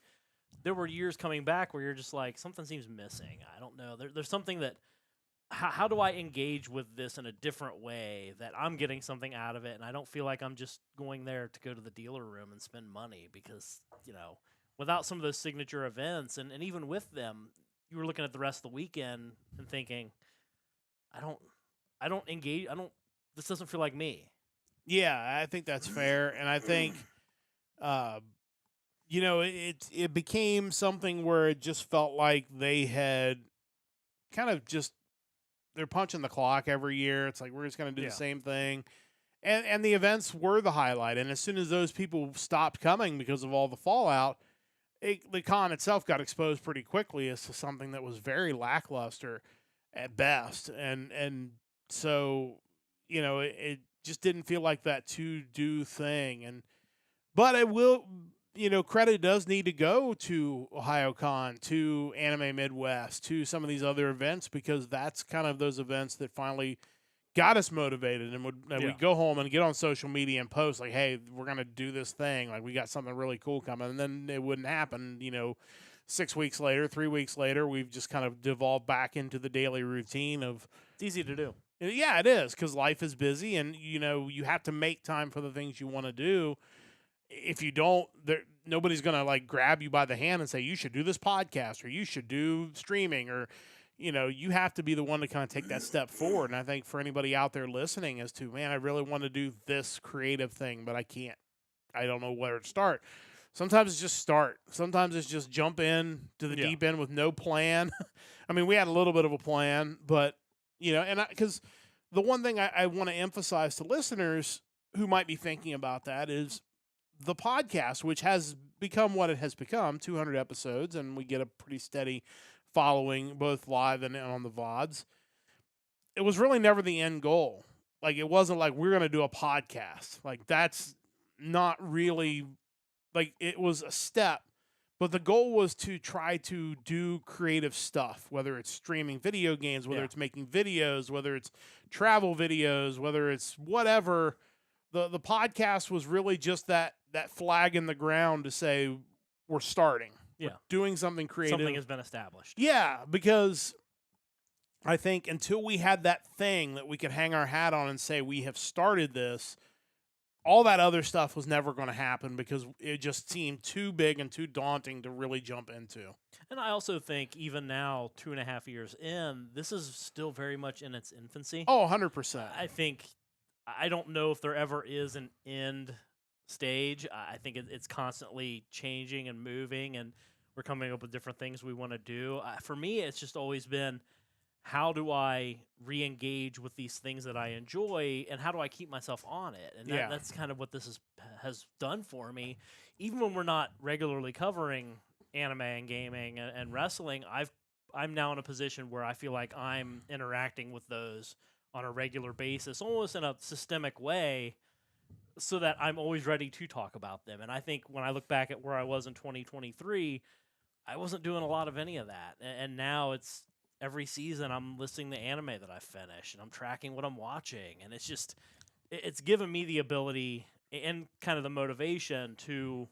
there were years coming back where you're just like, something seems missing. I don't know. There's something that, how do I engage with this in a different way that I'm getting something out of it, and I don't feel like I'm just going there to go to the dealer room and spend money, because, without some of those signature events, and even with them, you were looking at the rest of the weekend and thinking, I don't engage. This doesn't feel like me. Yeah, I think that's fair. And I think, it became something where it just felt like they they're punching the clock every year. It's like we're just going to do Yeah. the same thing. And the events were the highlight. And as soon as those people stopped coming because of all the fallout, the con itself got exposed pretty quickly as to something that was very lackluster at best. And so, it just didn't feel like that to do thing. But it will, credit does need to go to OhioCon, to Anime Midwest, to some of these other events, because that's kind of those events that finally got us motivated, and we'd go home and get on social media and post like, hey, we're going to do this thing. Like, we got something really cool coming. And then it wouldn't happen, 6 weeks later, 3 weeks later, we've just kind of devolved back into the daily routine of. It's easy to do. Yeah, it is, because life is busy, and, you have to make time for the things you want to do. If you don't, nobody's going to like grab you by the hand and say, you should do this podcast, or you should do streaming, or, you have to be the one to kind of take that step forward. And I think for anybody out there listening as to, man, I really want to do this creative thing, but I can't. I don't know where to start. Sometimes it's just start. Sometimes it's just jump in to the deep end with no plan. I mean, we had a little bit of a plan, but, because the one thing I want to emphasize to listeners who might be thinking about that is the podcast, which has become what it has become, 200 episodes, and we get a pretty steady following both live and on the VODs. It was really never the end goal. Like, it wasn't like we're going to do a podcast. Like, that's not really, like, it was a step, but the goal was to try to do creative stuff, whether it's streaming video games, whether it's making videos, whether it's travel videos, whether it's whatever. The podcast was really just that flag in the ground to say we're starting. We're doing something creative. Something has been established. Yeah, because I think until we had that thing that we could hang our hat on and say we have started this, all that other stuff was never going to happen because it just seemed too big and too daunting to really jump into. And I also think even now, 2.5 years in, this is still very much in its infancy. Oh, 100%. I don't know if there ever is an end stage. I think it's constantly changing and moving, and we're coming up with different things we want to do. For me, it's just always been, how do I re-engage with these things that I enjoy, and how do I keep myself on it? And that's kind of what this has done for me. Even when we're not regularly covering anime and gaming and wrestling, I'm now in a position where I feel like I'm interacting with those on a regular basis, almost in a systemic way, so that I'm always ready to talk about them. And I think when I look back at where I was in 2023, I wasn't doing a lot of any of that. And now it's every season I'm listing the anime that I finish, and I'm tracking what I'm watching. And it's just, it's given me the ability and kind of the motivation to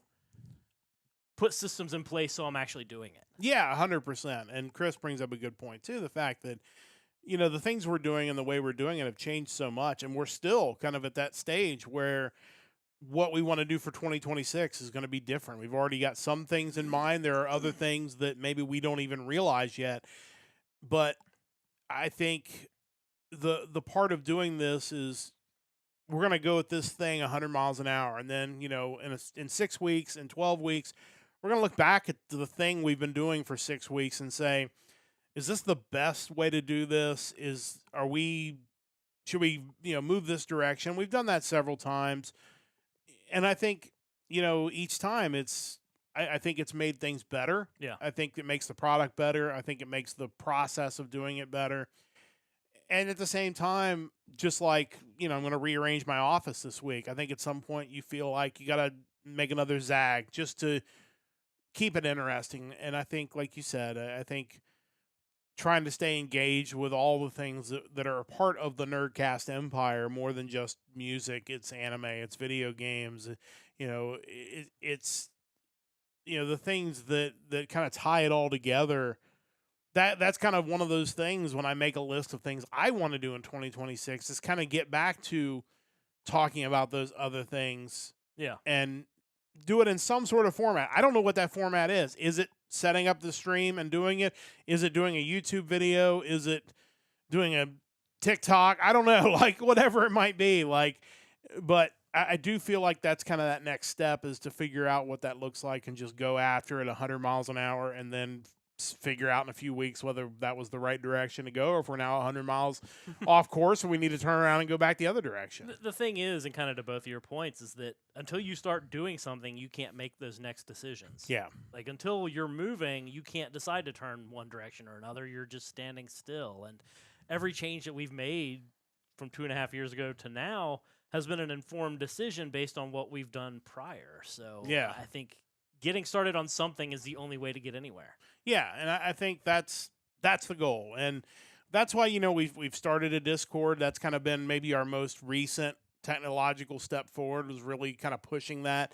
put systems in place so I'm actually doing it. Yeah, 100%. And Chris brings up a good point, too. The fact that, the things we're doing and the way we're doing it have changed so much, and we're still kind of at that stage where what we want to do for 2026 is going to be different. We've already got some things in mind. There are other things that maybe we don't even realize yet. But I think the part of doing this is we're going to go at this thing 100 miles an hour. And then, in 6 weeks, in 12 weeks, we're going to look back at the thing we've been doing for 6 weeks and say, is this the best way to do this? Should we, move this direction? We've done that several times. And I think, each time I think it's made things better. Yeah. I think it makes the product better. I think it makes the process of doing it better. And at the same time, just like, I'm going to rearrange my office this week. I think at some point you feel like you got to make another zag just to keep it interesting. And I think, like you said, I think trying to stay engaged with all the things that are a part of the Nerdcast Empire, more than just music. It's anime, it's video games, it's, the things that kind of tie it all together. That's kind of one of those things when I make a list of things I want to do in 2026 is kind of get back to talking about those other things. Yeah. And do it in some sort of format. I don't know what that format is. Is it setting up the stream and doing it? Is it doing a YouTube video? Is it doing a TikTok? I don't know, like whatever it might be. But I do feel like that's kind of that next step is to figure out what that looks like and just go after it 100 miles an hour and then figure out in a few weeks whether that was the right direction to go, or if we're now 100 miles off course and we need to turn around and go back the other direction. The thing is, and kind of to both of your points, is that until you start doing something, you can't make those next decisions. Yeah. Like, until you're moving, you can't decide to turn one direction or another. You're just standing still. And every change that we've made from 2.5 years ago to now has been an informed decision based on what we've done prior. So yeah, I think getting started on something is the only way to get anywhere. Yeah, and I think that's the goal, and that's why we've started a Discord. That's kind of been maybe our most recent technological step forward, was really kind of pushing that.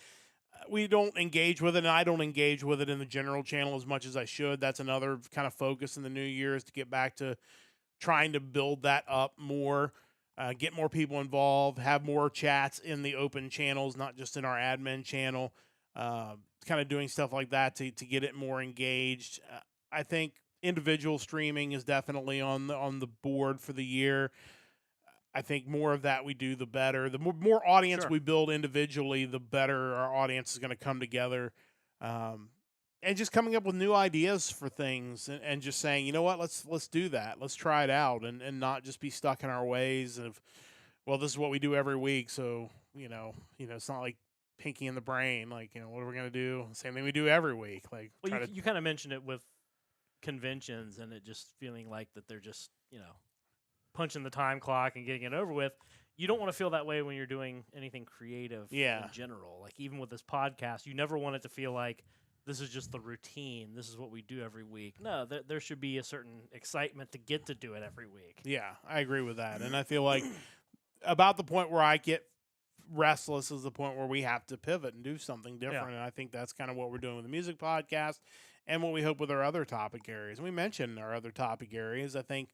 We don't engage with it, and I don't engage with it in the general channel as much as I should. That's another kind of focus in the new year, is to get back to trying to build that up more. Get more people involved, have more chats in the open channels, not just in our admin channel. Kind of doing stuff like that to get it more engaged. I think individual streaming is definitely on the board for the year. I think more of that we do, the better. The more audience Sure. we build individually, the better our audience is going to come together. And just coming up with new ideas for things, and just saying, you know what, let's do that. Let's try it out, and not just be stuck in our ways of, well, this is what we do every week. So, it's not like Pinky in the Brain. Like, what are we going to do? Same thing we do every week. Like, well, you kind of mentioned it with conventions, and it just feeling like that they're just, punching the time clock and getting it over with. You don't want to feel that way when you're doing anything creative in general. Like, even with this podcast, you never want it to feel like this is just the routine. This is what we do every week. No, there should be a certain excitement to get to do it every week. Yeah, I agree with that. And I feel like about the point where I get restless is the point where we have to pivot and do something different. Yeah. And I think that's kind of what we're doing with the music podcast, and what we hope with our other topic areas. And we mentioned our other topic areas. I think,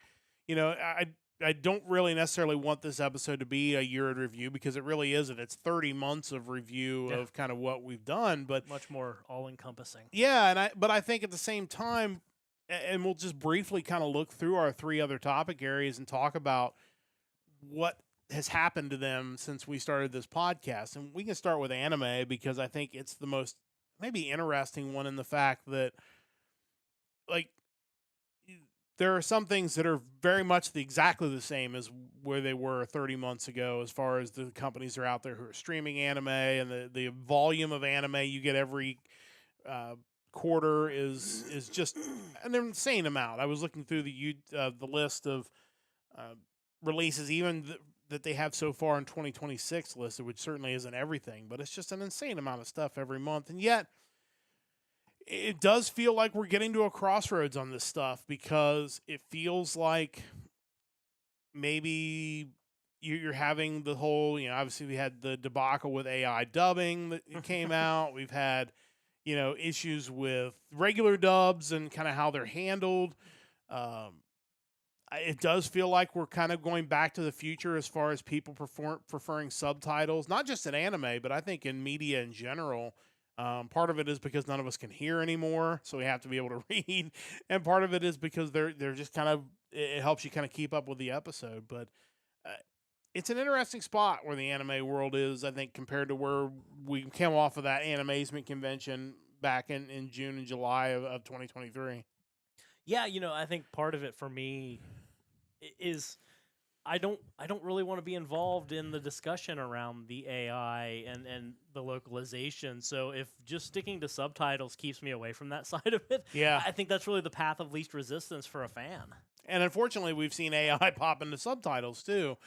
I don't really necessarily want this episode to be a year in review, because it really isn't. It's 30 months of review of kind of what we've done, but much more all-encompassing. Yeah, but I think at the same time, and we'll just briefly kind of look through our 3 other topic areas and talk about what has happened to them since we started this podcast. And we can start with anime, because I think it's the most maybe interesting one, in the fact that, like, there are some things that are very much exactly the same as where they were 30 months ago, as far as the companies that are out there who are streaming anime, and the volume of anime you get every quarter is just an insane amount. I was looking through the list of releases, even that they have so far in 2026 listed, which certainly isn't everything, but it's just an insane amount of stuff every month. And yet, it does feel like we're getting to a crossroads on this stuff, because it feels like maybe you're having the whole, obviously we had the debacle with AI dubbing that came out. We've had, issues with regular dubs and kind of how they're handled. It does feel like we're kind of going back to the future as far as people preferring subtitles, not just in anime, but I think in media in general. Part of it is because none of us can hear anymore, so we have to be able to read, and part of it is because they're just kind of, it helps you kind of keep up with the episode. But it's an interesting spot where the anime world is, I think, compared to where we came off of that Animazement convention back in June and July of 2023. Yeah, I think part of it for me is I don't really want to be involved in the discussion around the AI and the localization. So if just sticking to subtitles keeps me away from that side of it, I think that's really the path of least resistance for a fan. And unfortunately, we've seen AI pop into subtitles too,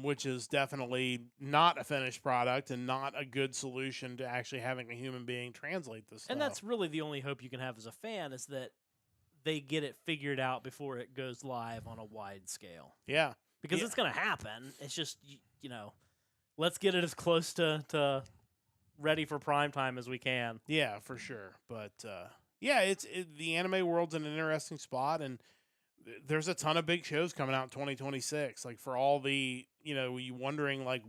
which is definitely not a finished product and not a good solution to actually having a human being translate this stuff. And that's really the only hope you can have as a fan, is that they get it figured out before it goes live on a wide scale. Yeah. Because it's going to happen. It's just, let's get it as close to ready for prime time as we can. Yeah, for sure. But, the anime world's in an interesting spot, and there's a ton of big shows coming out in 2026. Like, for all the, you wondering, like,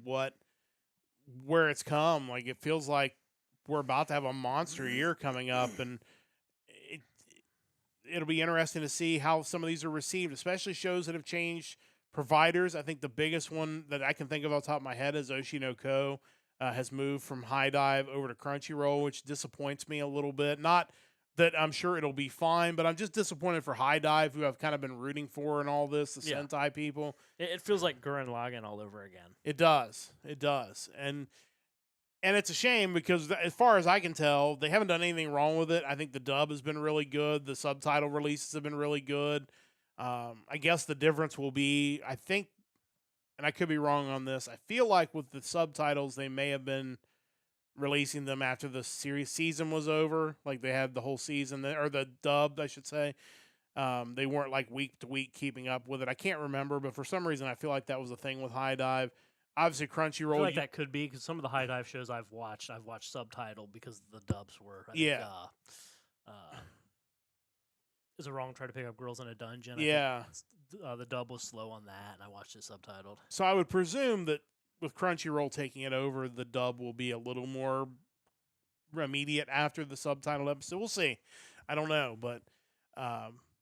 where it's come. Like, it feels like we're about to have a monster year coming up, and it'll be interesting to see how some of these are received, especially shows that have changed providers. I think the biggest one that I can think of off the top of my head is Oshi no Ko has moved from High Dive over to Crunchyroll, which disappoints me a little bit. Not that I'm sure it'll be fine, but I'm just disappointed for High Dive, who I've kind of been rooting for and all this, the Yeah. Sentai people. It feels like Gurren Lagann all over again. It does. It does. And it's a shame because as far as I can tell, they haven't done anything wrong with it. I think the dub has been really good. The subtitle releases have been really good. I guess the difference will be, I think, and I could be wrong on this, I feel like with the subtitles, they may have been releasing them after the season was over. Like they had the whole season, or the dubbed, I should say. They weren't like week to week keeping up with it. I can't remember, but for some reason, I feel like that was a thing with High Dive. Obviously, I feel Crunchyroll. like that could be because some of the High Dive shows I've watched subtitled because the dubs were. I think, is it wrong to try to pick up Girls in a Dungeon? Yeah. The dub was slow on that, and I watched it subtitled. So I would presume that with Crunchyroll taking it over, the dub will be a little more immediate after the subtitle episode. We'll see. I don't know, but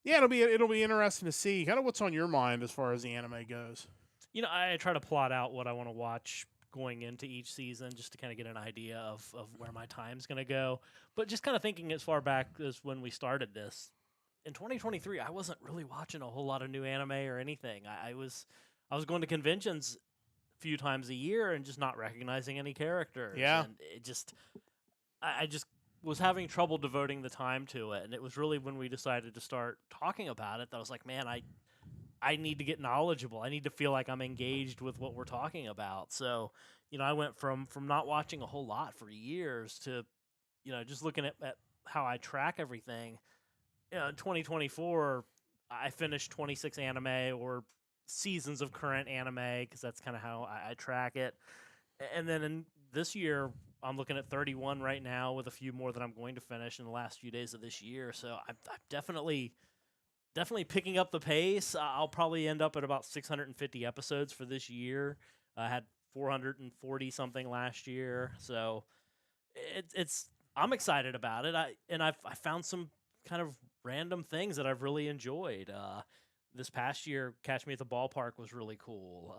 yeah, it'll be interesting to see kind of what's on your mind as far as the anime goes. I try to plot out what I want to watch going into each season just to kind of get an idea of where my time's going to go. But just kind of thinking as far back as when we started this, in 2023, I wasn't really watching a whole lot of new anime or anything. I was going to conventions a few times a year and just not recognizing any characters. Yeah. And it just, I just was having trouble devoting the time to it. And it was really when we decided to start talking about it that I was like, man, I need to get knowledgeable. I need to feel like I'm engaged with what we're talking about. So, I went from not watching a whole lot for years to, just looking at how I track everything. In 2024, I finished 26 anime or seasons of current anime because that's kind of how I track it. And then in this year, I'm looking at 31 right now with a few more that I'm going to finish in the last few days of this year. So I'm definitely picking up the pace. I'll probably end up at about 650 episodes for this year. I had 440 something last year, so I'm excited about it. I found some kind of random things that I've really enjoyed. This past year, Catch Me at the Ballpark was really cool.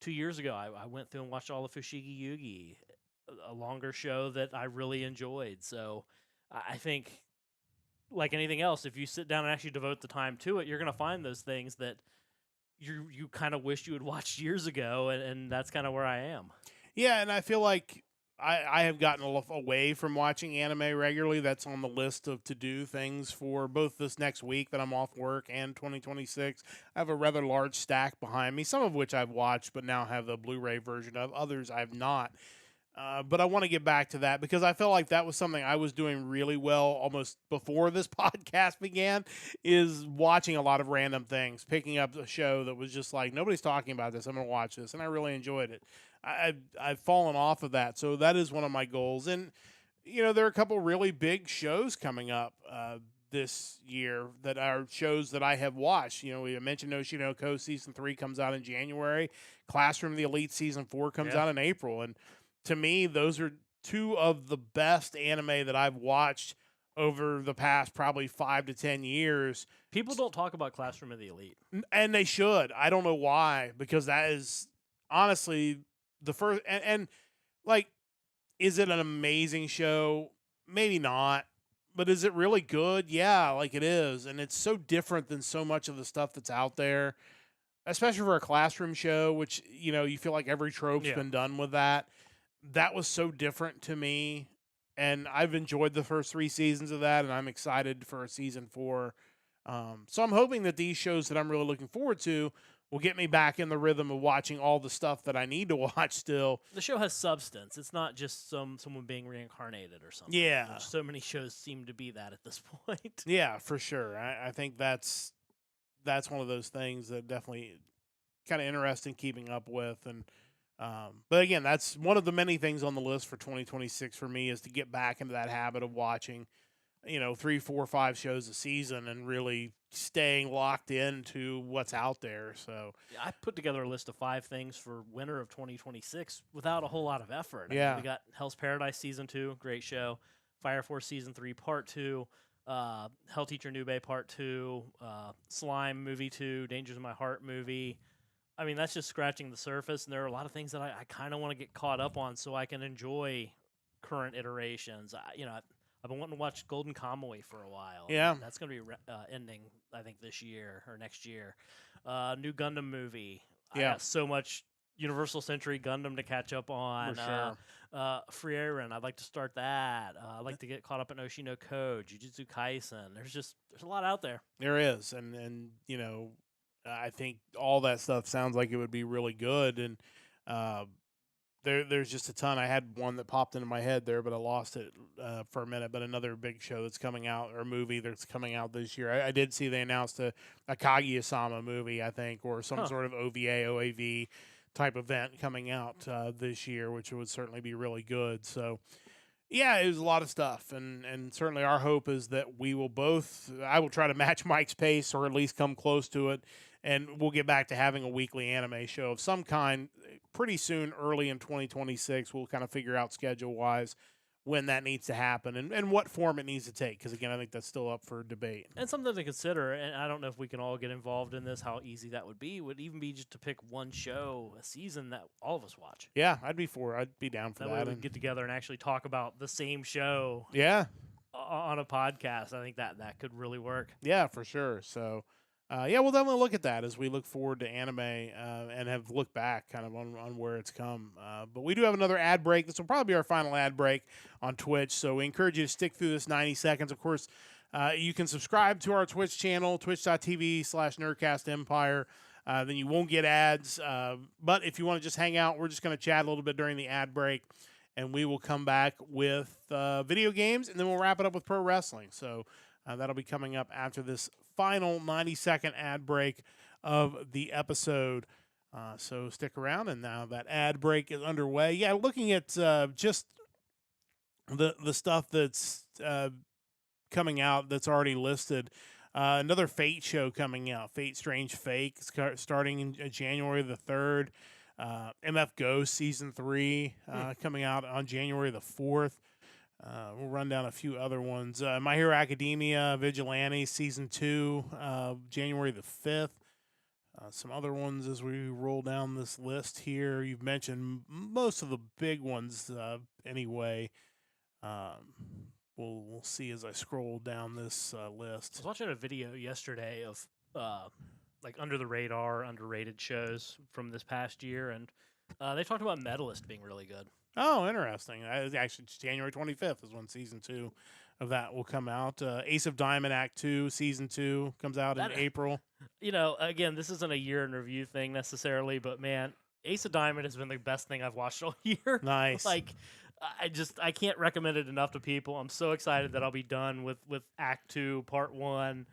2 years ago, I went through and watched all of Fushigi Yugi, a longer show that I really enjoyed. So I think, like anything else, if you sit down and actually devote the time to it, you're going to find those things that you kind of wish you had watched years ago, and that's kind of where I am. Yeah, and I feel like I have gotten away from watching anime regularly. That's on the list of to-do things for both this next week that I'm off work and 2026. I have a rather large stack behind me, some of which I've watched but now have the Blu-ray version of. Others I have not. But I want to get back to that because I felt like that was something I was doing really well almost before this podcast began, is watching a lot of random things, picking up a show that was just like, nobody's talking about this, I'm going to watch this, and I really enjoyed it. I've fallen off of that, so that is one of my goals. And, there are a couple really big shows coming up this year that are shows that I have watched. We mentioned Oshinoko Season 3 comes out in January. Classroom of the Elite Season 4 comes out in April, and to me, those are two of the best anime that I've watched over the past probably 5 to 10 years. People don't talk about Classroom of the Elite. And they should. I don't know why, because that is honestly the first. And like, is it an amazing show? Maybe not. But is it really good? Yeah, like it is. And it's so different than so much of the stuff that's out there, especially for a classroom show, which, you feel like every trope's been done with that. That was so different to me, and I've enjoyed the first 3 seasons of that, and I'm excited for a season 4. So I'm hoping that these shows that I'm really looking forward to will get me back in the rhythm of watching all the stuff that I need to watch still. The show has substance. It's not just someone being reincarnated or something. Yeah. Which so many shows seem to be that at this point. Yeah, for sure. I think that's one of those things that definitely kind of interesting keeping up with. And but again, that's one of the many things on the list for 2026 for me, is to get back into that habit of watching, 3, 4, 5 shows a season and really staying locked into what's out there. So I put together a list of 5 things for winter of 2026 without a whole lot of effort. Yeah. We got Hell's Paradise Season 2, great show. Fire Force Season 3, Part 2. Hell Teacher Nube Part 2. Slime Movie 2. Dangers of My Heart movie. I mean, that's just scratching the surface, and there are a lot of things that I kind of want to get caught up on so I can enjoy current iterations. I've been wanting to watch Golden Kamuy for a while. Yeah. That's going to be ending, I think, this year or next year. New Gundam movie. I Yeah. got so much Universal Century Gundam to catch up on. For sure. Frieren, I'd like to start that. I'd like to get caught up in Oshino Code, Jujutsu Kaisen. There's a lot out there. There is, and I think all that stuff sounds like it would be really good, and there's just a ton. I had one that popped into my head there, but I lost it for a minute. But another big show that's coming out, or movie that's coming out this year. I did see they announced a Kaguya-sama movie, I think, or some sort of OVA, OAV type event coming out this year, which would certainly be really good. So, yeah, it was a lot of stuff, and certainly our hope is that we will both. I will try to match Mike's pace, or at least come close to it, and we'll get back to having a weekly anime show of some kind pretty soon, early in 2026. We'll kind of figure out schedule-wise when that needs to happen and what form it needs to take. Because, again, I think that's still up for debate. And something to consider, and I don't know if we can all get involved in this, how easy that would even be just to pick one show a season that all of us watch. Yeah, I'd be down for that. That way we get together and actually talk about the same show Yeah. On a podcast. I think that could really work. Yeah, for sure. So, yeah, we'll definitely look at that as we look forward to anime and have looked back kind of on where it's come. But we do have another ad break. This will probably be our final ad break on Twitch. So we encourage you to stick through this 90 seconds. Of course, you can subscribe to our Twitch channel, twitch.tv/Nerdcast Empire. Then you won't get ads. But if you want to just hang out, we're just going to chat a little bit during the ad break. And we will come back with video games, and then we'll wrap it up with pro wrestling. So that'll be coming up after this final 90-second ad break of the episode. So stick around, and now that ad break is underway. Yeah, looking at just the stuff that's coming out that's already listed. Another Fate show coming out, Fate Strange Fake, starting in January the 3rd. MF Ghost Season 3 coming out on January the 4th. We'll run down a few other ones. My Hero Academia Vigilante Season 2, January the 5th. Some other ones as we roll down this list here. You've mentioned most of the big ones anyway. We'll see as I scroll down this list. I was watching a video yesterday of like under the radar, underrated shows from this past year, and they talked about Medalist being really good. Oh, interesting. Actually, January 25th is when Season 2 of that will come out. Ace of Diamond Act 2, Season 2 comes out in April. Again, this isn't a year in review thing necessarily, but man, Ace of Diamond has been the best thing I've watched all year. Nice. I can't recommend it enough to people. I'm so excited that I'll be done with Act 2, Part 1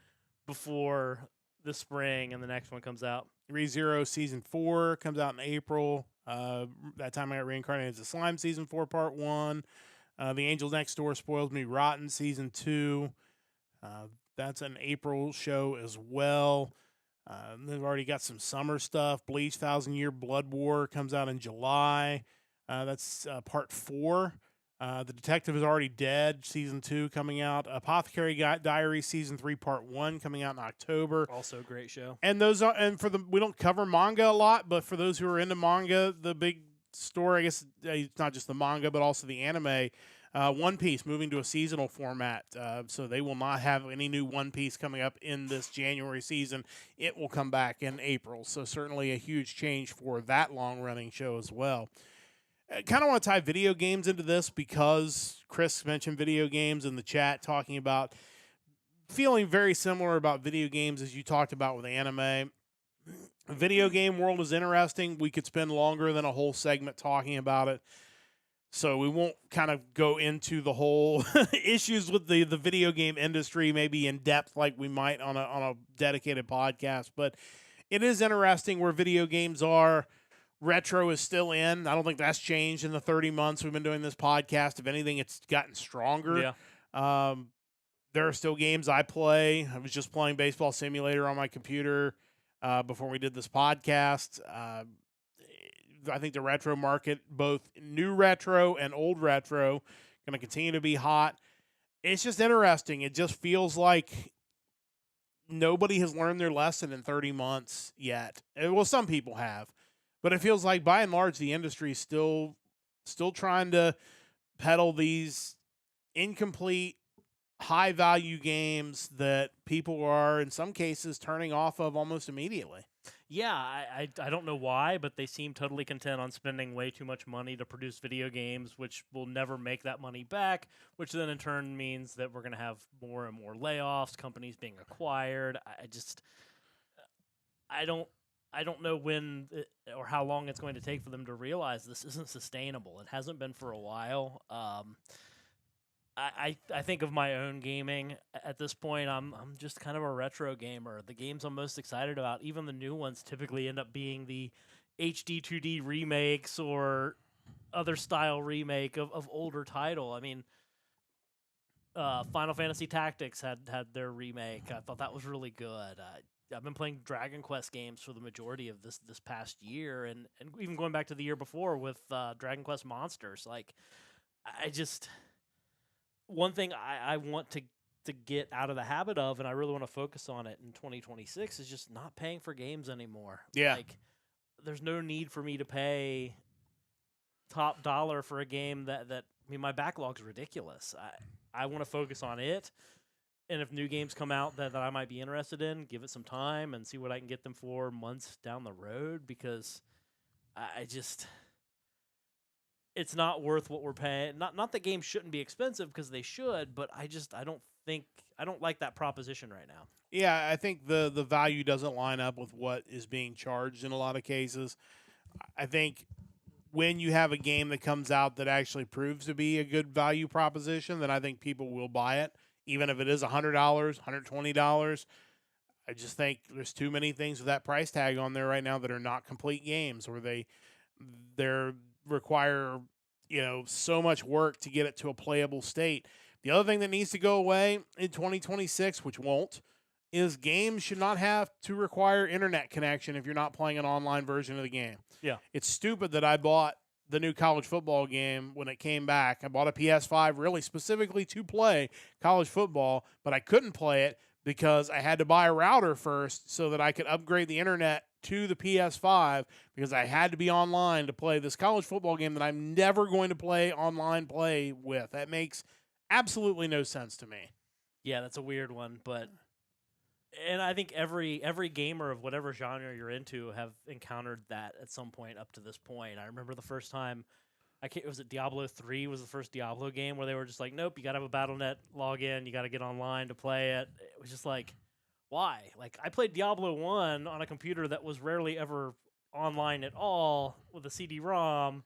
before the spring and the next one comes out. ReZero Season 4 comes out in April. That time I got reincarnated as a slime. Season 4 Part 1. The Angel Next Door Spoils Me Rotten Season 2. That's an April show as well. They've already got some summer stuff. Bleach 1,000 Year Blood War comes out in July. That's Part 4. The Detective is Already Dead, Season 2 coming out. Apothecary Diary, Season 3, Part 1 coming out in October. Also a great show. And we don't cover manga a lot, but for those who are into manga, the big story, I guess it's not just the manga, but also the anime, One Piece moving to a seasonal format. So they will not have any new One Piece coming up in this January season. It will come back in April. So certainly a huge change for that long-running show as well. I kind of want to tie video games into this because Chris mentioned video games in the chat, talking about feeling very similar about video games as you talked about with anime. The video game world is interesting. We could spend longer than a whole segment talking about it. So we won't kind of go into the whole issues with the video game industry, maybe in depth like we might on a dedicated podcast. But it is interesting where video games are. Retro is still in. I don't think that's changed in the 30 months we've been doing this podcast. If anything, it's gotten stronger. Yeah. There are still games I play. I was just playing Baseball Simulator on my computer before we did this podcast. I think the retro market, both new retro and old retro, going to continue to be hot. It's just interesting. It just feels like nobody has learned their lesson in 30 months yet. Well, some people have. But it feels like, by and large, the industry is still trying to peddle these incomplete, high value games that people are in some cases turning off of almost immediately. Yeah, I don't know why, but they seem totally content on spending way too much money to produce video games, which will never make that money back, which then in turn means that we're going to have more and more layoffs, companies being acquired. I don't I don't know when or how long it's going to take for them to realize this isn't sustainable. It hasn't been for a while. I think of my own gaming at this point. I'm just kind of a retro gamer. The games I'm most excited about, even the new ones, typically end up being the HD 2D remakes or other style remake of older title. I mean, Final Fantasy Tactics had their remake. I thought that was really good. I've been playing Dragon Quest games for the majority of this past year, and even going back to the year before with Dragon Quest Monsters. Like, I just one thing I want to get out of the habit of, and I really want to focus on it in 2026, is just not paying for games anymore. Yeah. Like, there's no need for me to pay top dollar for a game that I mean, my backlog's ridiculous. I want to focus on it, and if new games come out that I might be interested in, give it some time and see what I can get them for months down the road, because I just it's not worth what we're paying. Not that games shouldn't be expensive, because they should, but I don't like that proposition right now. Yeah, I think the value doesn't line up with what is being charged in a lot of cases. I think when you have a game that comes out that actually proves to be a good value proposition, then I think people will buy it, even if it is $100, $120. I just think there's too many things with that price tag on there right now that are not complete games, or they're require so much work to get it to a playable state. The other thing that needs to go away in 2026, which won't, is games should not have to require internet connection if you're not playing an online version of the game. Yeah. It's stupid that I bought the new college football game when it came back. I bought a PS5 really specifically to play college football, but I couldn't play it because I had to buy a router first so that I could upgrade the internet to the PS5, because I had to be online to play this college football game that I'm never going to play online play with. That makes absolutely no sense to me. Yeah, that's a weird one, and I think every gamer of whatever genre you're into have encountered that at some point up to this point. I remember the first time was it Diablo 3 was the first Diablo game where they were just like, nope, you got to have a BattleNet login, you got to get online to play it. It was just like, why? Like, I played Diablo 1 on a computer that was rarely ever online at all with a CD-ROM.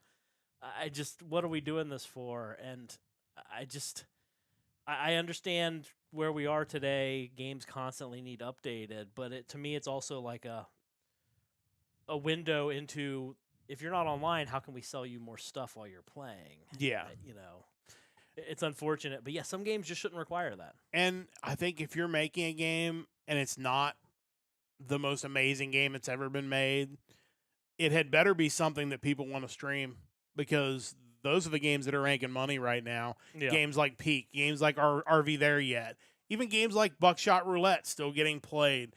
What are we doing this for? And I understand where we are today. Games constantly need updated, but to me, it's also like a window into, if you're not online, how can we sell you more stuff while you're playing? Yeah. It's unfortunate, but yeah, some games just shouldn't require that. And I think if you're making a game and it's not the most amazing game that's ever been made, it had better be something that people want to stream, because those are the games that are ranking money right now. Yeah. Games like Peak, games like RV There Yet, even games like Buckshot Roulette still getting played.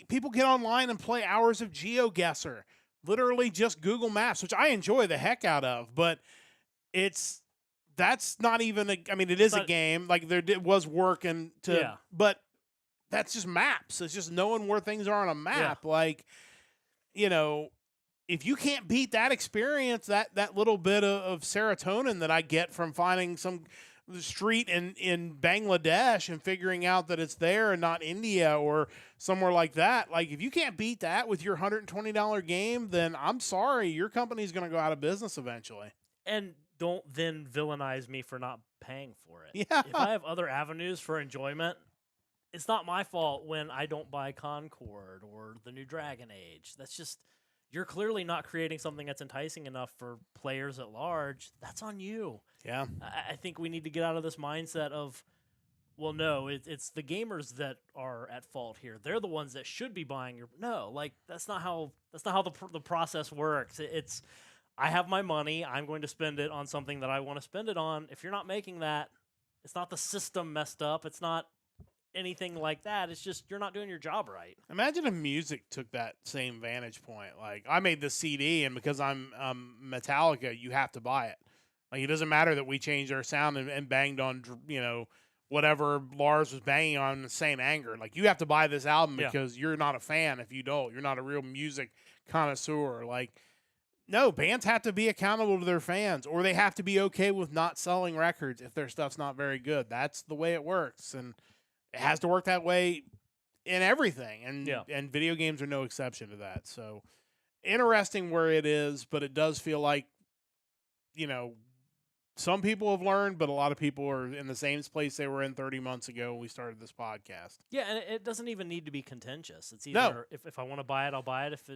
People get online and play hours of GeoGuessr, literally just Google Maps, which I enjoy the heck out of, but that's not even it is a game. Like, there was work but that's just maps. It's just knowing where things are on a map. Yeah. Like, if you can't beat that experience, that little bit of serotonin that I get from finding some street in Bangladesh and figuring out that it's there and not India or somewhere like that. Like, if you can't beat that with your $120 game, then I'm sorry, your company's going to go out of business eventually. And don't then villainize me for not paying for it. Yeah. If I have other avenues for enjoyment, it's not my fault when I don't buy Concord or the new Dragon Age. That's just, you're clearly not creating something that's enticing enough for players at large. That's on you. Yeah. I think we need to get out of this mindset of, well, no, it's the gamers that are at fault here. They're the ones that should be buying your. No, like, that's not how the process works. It's, I have my money. I'm going to spend it on something that I want to spend it on. If you're not making that, it's not the system messed up. It's not anything like that. It's just you're not doing your job right. Imagine if music took that same vantage point. Like, I made the CD, and because I'm Metallica, you have to buy it. Like, it doesn't matter that we changed our sound and banged on, whatever Lars was banging on in Saint Anger. Like, you have to buy this album because you're not a fan if you don't. You're not a real music connoisseur. Like, no, bands have to be accountable to their fans, or they have to be okay with not selling records if their stuff's not very good. That's the way it works, and it has to work that way in everything. And video games are no exception to that. So, interesting where it is, but it does feel like, some people have learned, but a lot of people are in the same place they were in 30 months ago when we started this podcast. Yeah, and it doesn't even need to be contentious. It's either if I want to buy it, I'll buy it. If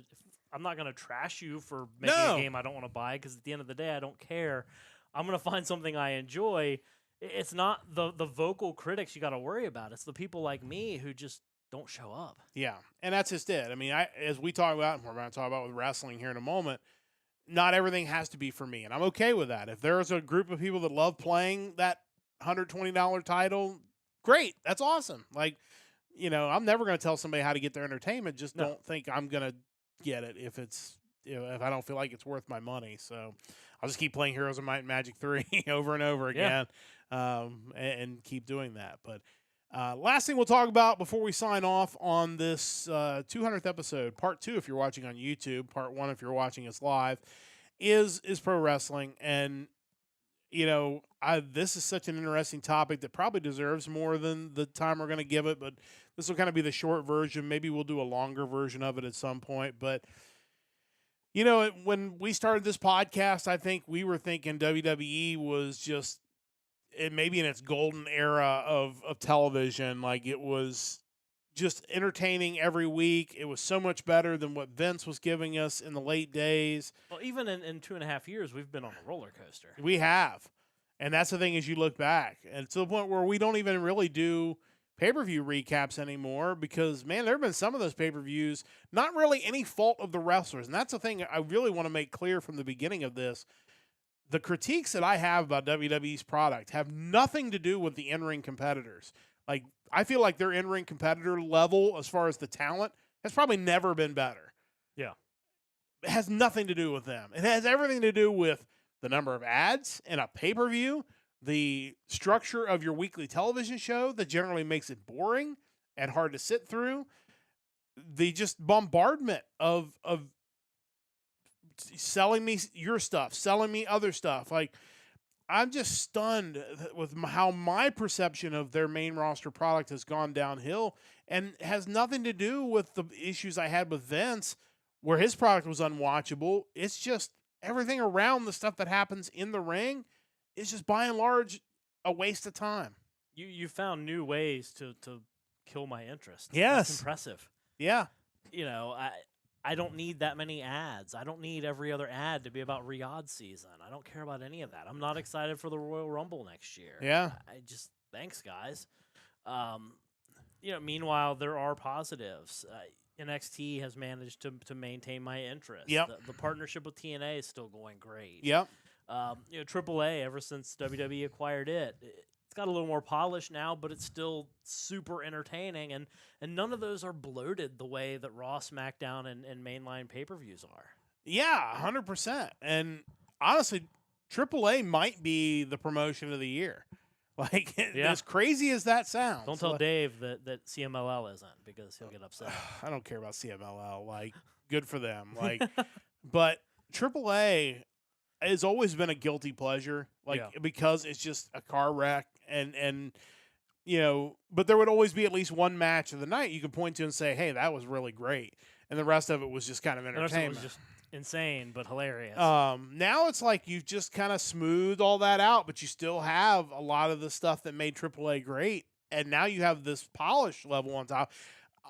I'm not going to trash you for making a game I don't want to buy, because at the end of the day, I don't care. I'm going to find something I enjoy. It's not the vocal critics you got to worry about. It's the people like me who just don't show up. Yeah, and that's just it. I mean, as we talk about, and we're going to talk about with wrestling here in a moment, not everything has to be for me, and I'm okay with that. If there's a group of people that love playing that $120 title, great. That's awesome. Like, I'm never going to tell somebody how to get their entertainment. Just don't think I'm going to get it if it's if I don't feel like it's worth my money. So I'll just keep playing Heroes of Might and Magic 3 over and over again, and keep doing that. But last thing we'll talk about before we sign off on this 200th episode, part 2 if you're watching on YouTube, part 1 if you're watching us live, is pro wrestling. And, this is such an interesting topic that probably deserves more than the time we're going to give it, but this will kind of be the short version. Maybe we'll do a longer version of it at some point. But, when we started this podcast, I think we were thinking WWE was just maybe in its golden era of television. Like, it was just entertaining every week. It was so much better than what Vince was giving us in the late days. Well, even in 2.5 years, we've been on a roller coaster. We have. And that's the thing, as you look back. And to the point where we don't even really do pay-per-view recaps anymore because, man, there have been some of those pay-per-views, not really any fault of the wrestlers. And that's the thing I really want to make clear from the beginning of this. The critiques that I have about WWE's product have nothing to do with the in-ring competitors. Like, I feel like their in-ring competitor level, as far as the talent, has probably never been better. Yeah. It has nothing to do with them. It has everything to do with the number of ads in a pay-per-view, the structure of your weekly television show that generally makes it boring and hard to sit through, the just bombardment of selling me your stuff, selling me other stuff. Like, I'm just stunned with how my perception of their main roster product has gone downhill, and has nothing to do with the issues I had with Vince where his product was unwatchable. It's just everything around the stuff that happens in the ring is just by and large a waste of time. You found new ways to kill my interest. Yes. That's impressive. Yeah. I don't need that many ads. I don't need every other ad to be about Riyadh season. I don't care about any of that. I'm not excited for the Royal Rumble next year. Yeah. Thanks, guys. Meanwhile, there are positives. NXT has managed to maintain my interest. Yep. The partnership with TNA is still going great. Yep. AAA, ever since WWE acquired it's got a little more polish now, but it's still super entertaining, and none of those are bloated the way that Raw, SmackDown, and mainline pay-per-views are. Yeah, 100%. And honestly, AAA might be the promotion of the year. Like, as crazy as that sounds. Don't tell Dave that CMLL isn't, because he'll get upset. I don't care about CMLL. Like, good for them. Like, but AAA has always been a guilty pleasure. Like, because it's just a car wreck, and but there would always be at least one match of the night you could point to and say, hey, that was really great. And the rest of it was just kind of entertainment. The rest of it was just insane, but hilarious. Now it's like you've just kind of smoothed all that out, but you still have a lot of the stuff that made AAA great. And now you have this polish level on top.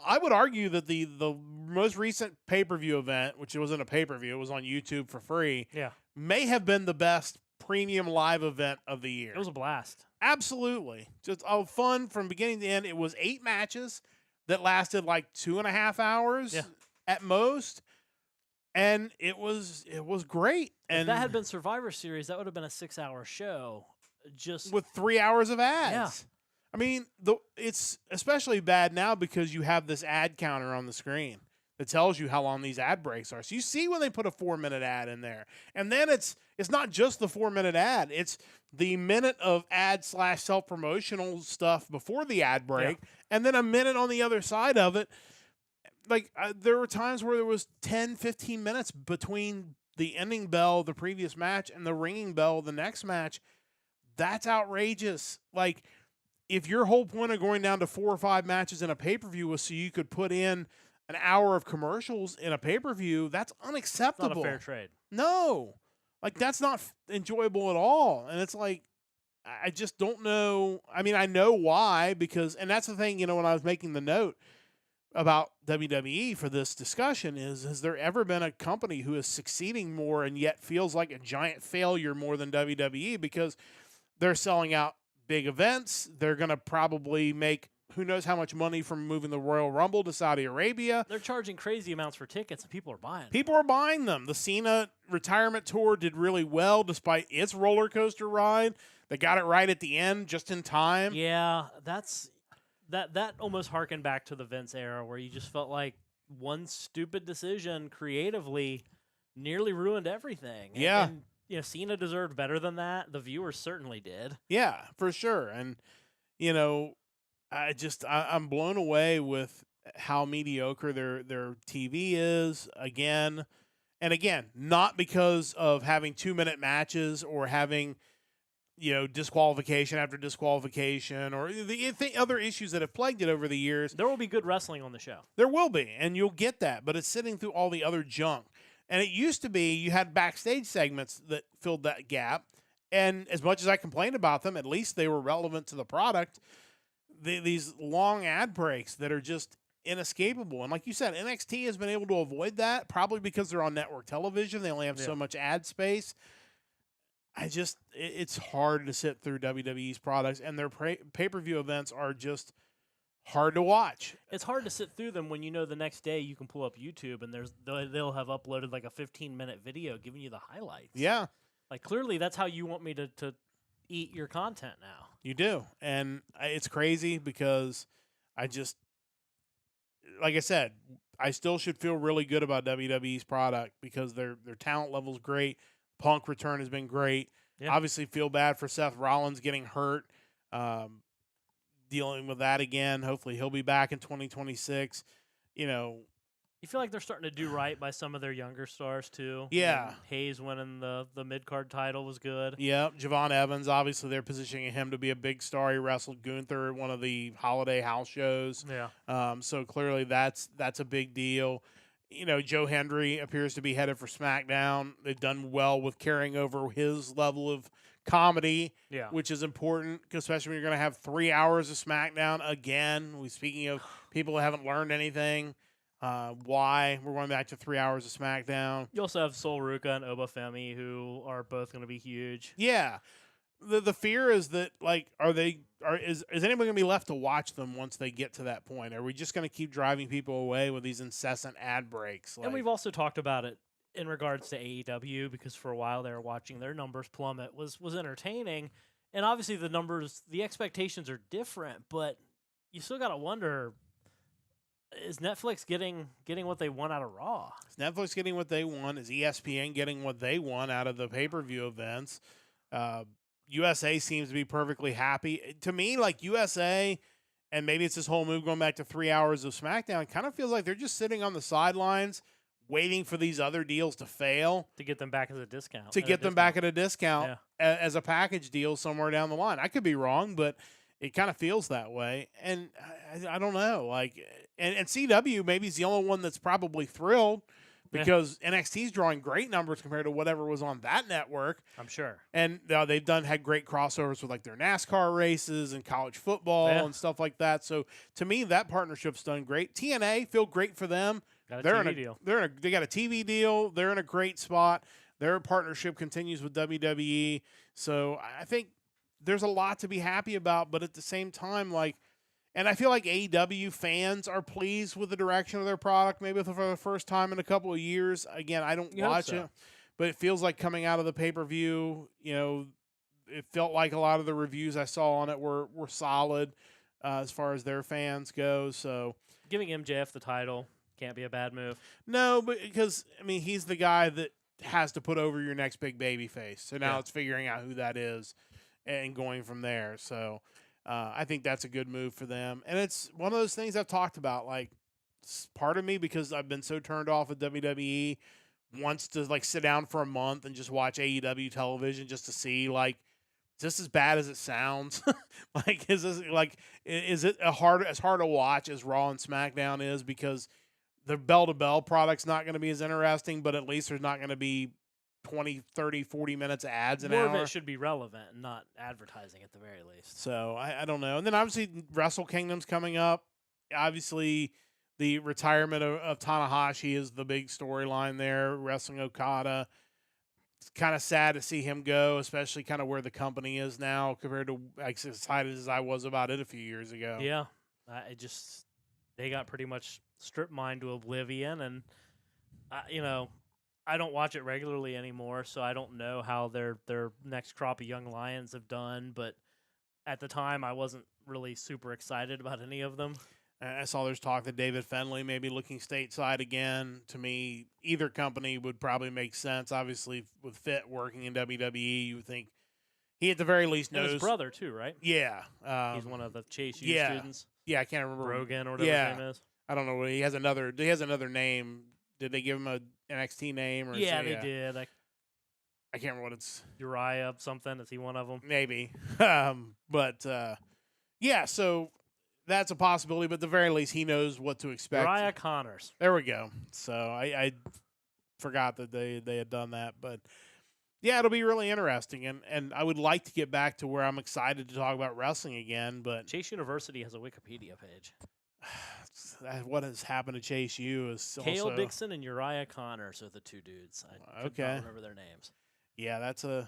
I would argue that the most recent pay-per-view event, which wasn't a pay-per-view, it was on YouTube for free, may have been the best premium live event of the year. It was a blast. Absolutely. Just fun from beginning to end. It was 8 matches that lasted like 2.5 hours at most. And it was great. And if that had been Survivor Series, that would have been a 6-hour show. Just with 3 hours of ads. Yeah. I mean, it's especially bad now because you have this ad counter on the screen that tells you how long these ad breaks are. So you see when they put a 4-minute ad in there. And then it's not just the 4-minute ad. It's the minute of ad / self-promotional stuff before the ad break, and then a minute on the other side of it. Like, there were times where there was 10, 15 minutes between the ending bell of the previous match and the ringing bell of the next match. That's outrageous. Like, if your whole point of going down to 4 or 5 matches in a pay-per-view was so you could put in an hour of commercials in a pay-per-view, that's unacceptable. Not a fair trade. No. Like, that's not enjoyable at all. And it's like, I just don't know. I mean, I know why, because, and that's the thing, you know, when I was making the note about WWE for this discussion is, has there ever been a company who is succeeding more and yet feels like a giant failure more than WWE? Because they're selling out big events. They're going to probably make who knows how much money from moving the Royal Rumble to Saudi Arabia. They're charging crazy amounts for tickets, and people are buying them. People are buying them. The Cena retirement tour did really well despite its roller coaster ride. They got it right at the end, just in time. Yeah, that almost harkened back to the Vince era, where you just felt like one stupid decision creatively nearly ruined everything. Yeah. And you know, Cena deserved better than that. The viewers certainly did. Yeah, for sure. And, you know, I'm blown away with how mediocre their TV is again. And again, not because of having 2-minute matches or having, you know, disqualification after disqualification or the other issues that have plagued it over the years. There will be good wrestling on the show. There will be, and you'll get that, but it's sitting through all the other junk. And it used to be you had backstage segments that filled that gap. And as much as I complained about them, at least they were relevant to the product. These long ad breaks that are just inescapable. And like you said, NXT has been able to avoid that, probably because they're on network television. They only have so much ad space. It's hard to sit through WWE's products, and their pay-per-view events are just hard to watch. It's hard to sit through them when you know the next day you can pull up YouTube and they'll have uploaded like a 15-minute video giving you the highlights. Yeah. Like, clearly that's how you want me to eat your content now. You do. And it's crazy because like I said, I still should feel really good about WWE's product because their talent level is great. Punk return has been great. Yeah. Obviously feel bad for Seth Rollins getting hurt. Dealing with that again. Hopefully he'll be back in 2026. You know, you feel like they're starting to do right by some of their younger stars too. Yeah. And Hayes winning the mid-card title was good. Yeah, Javon Evans, obviously they're positioning him to be a big star. He wrestled Gunther at one of the holiday house shows. Yeah. So clearly that's a big deal. You know, Joe Hendry appears to be headed for SmackDown. They've done well with carrying over his level of comedy, which is important, especially when you're going to have 3 hours of SmackDown again. Speaking of people who haven't learned anything, why we're going back to 3 hours of SmackDown. You also have Sol Ruka and Obafemi, who are both going to be huge. Yeah, the fear is that, like, is anyone going to be left to watch them once they get to that point? Are we just going to keep driving people away with these incessant ad breaks? And we've also talked about it in regards to AEW, because for a while they were watching their numbers plummet, was entertaining. And obviously the expectations are different, but you still got to wonder, is Netflix getting what they want out of Raw? Is Netflix getting what they want? Is ESPN getting what they want out of the pay-per-view events? USA seems to be perfectly happy. To me, like, USA, and maybe it's this whole move going back to 3 hours of SmackDown, kind of feels like they're just sitting on the sidelines waiting for these other deals to fail. To get them back as a discount. Back at a discount as a package deal somewhere down the line. I could be wrong, but it kind of feels that way. And I don't know. Like, and CW maybe is the only one that's probably thrilled because NXT is drawing great numbers compared to whatever was on that network. I'm sure. And they've had great crossovers with, like, their NASCAR races and college football and stuff like that. So to me, that partnership's done great. TNA, feel great for them. Got a TV deal. They got a TV deal. They're in a great spot. Their partnership continues with WWE. So I think there's a lot to be happy about, but at the same time, like, and I feel like AEW fans are pleased with the direction of their product, maybe for the first time in a couple of years. Again, I don't watch it, but it feels like coming out of the pay-per-view, you know, it felt like a lot of the reviews I saw on it were solid as far as their fans go. So giving MJF the title Can't be a bad move. No, but because I mean, he's the guy that has to put over your next big baby face. So now Yeah. it's figuring out who that is and going from there. So I think that's a good move for them. And it's one of those things I've talked about. Like, part of me, because I've been so turned off with WWE, wants to like sit down for a month and just watch AEW television just to see, like, is this as bad as it sounds? Like, is it as hard to watch as Raw and SmackDown is, because the bell-to-bell product's not going to be as interesting, but at least there's not going to be 20, 30, 40 minutes of ads an More hour. of it should be relevant and not advertising at the very least. So I don't know. And then obviously Wrestle Kingdom's coming up. Obviously the retirement of Tanahashi is the big storyline there, wrestling Okada. It's kind of sad to see him go, especially kind of where the company is now compared to as excited as I was about it a few years ago. Yeah, they got pretty much strip mined to oblivion, and I don't watch it regularly anymore, so I don't know how their next crop of young lions have done. But at the time, I wasn't really super excited about any of them. I saw there's talk that David Fenley may be looking stateside again. To me, either company would probably make sense. Obviously, with Fit working in WWE, you would think he at the very least knows. And his brother too, right? Yeah, He's one of the Chase U students. Yeah, I can't remember. Rogan or whatever his name is. I don't know. He has another name. Did they give him a NXT name? Or Yeah, they did. I can't remember what it's. Uriah something. Is he one of them? Maybe. Yeah. So that's a possibility, but at the very least, he knows what to expect. Uriah Connors. There we go. So I forgot that they had done that, but yeah, it'll be really interesting, and I would like to get back to where I'm excited to talk about wrestling again. But Chase University has a Wikipedia page. What has happened to Chase U is Cale also Dixon and Uriah Connors are the two dudes. I could not remember their names. Yeah, that's a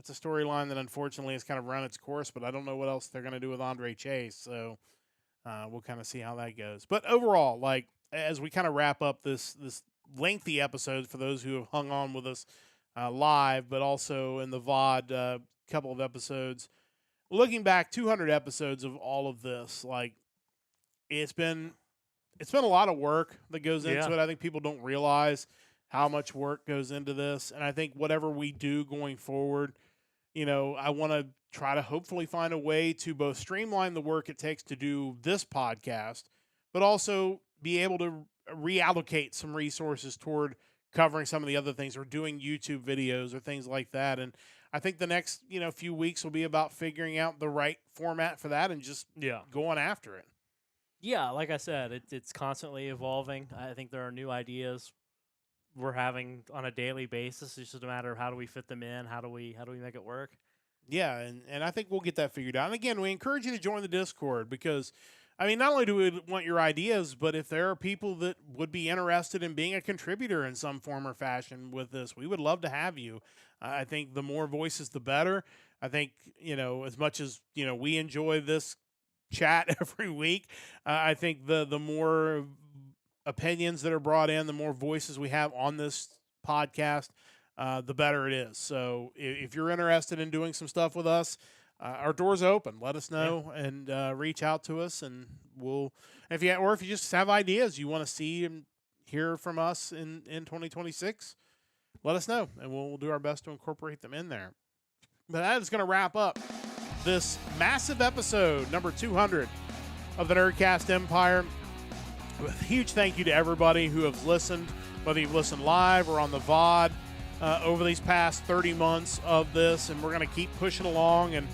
storyline that unfortunately has kind of run its course, but I don't know what else they're going to do with Andre Chase. So we'll kind of see how that goes. But overall, like, as we kind of wrap up this lengthy episode for those who have hung on with us live, but also in the VOD couple of episodes, looking back 200 episodes of all of this, like, it's been a lot of work that goes into it. I think people don't realize how much work goes into this. And I think whatever we do going forward, I want to try to hopefully find a way to both streamline the work it takes to do this podcast, but also be able to reallocate some resources toward covering some of the other things, or doing YouTube videos or things like that. And I think the next, few weeks will be about figuring out the right format for that and just going after it. Yeah, like I said, it's constantly evolving. I think there are new ideas we're having on a daily basis. It's just a matter of how do we fit them in, how do we make it work. Yeah, and I think we'll get that figured out. And again, we encourage you to join the Discord, because I mean, not only do we want your ideas, but if there are people that would be interested in being a contributor in some form or fashion with this, we would love to have you. I think the more voices, the better. I think, as much as, we enjoy this chat every week, I think the more opinions that are brought in, the more voices we have on this podcast, the better it is. So if you're interested in doing some stuff with us, our door's open. Let us know and reach out to us, and if you just have ideas you want to see and hear from us in 2026, let us know, and we'll do our best to incorporate them in there. But that is going to wrap up this massive episode, number 200 of the Nerdcast Empire. With a huge thank you to everybody who have listened, whether you've listened live or on the VOD, over these past 30 months of this, and we're going to keep pushing along. And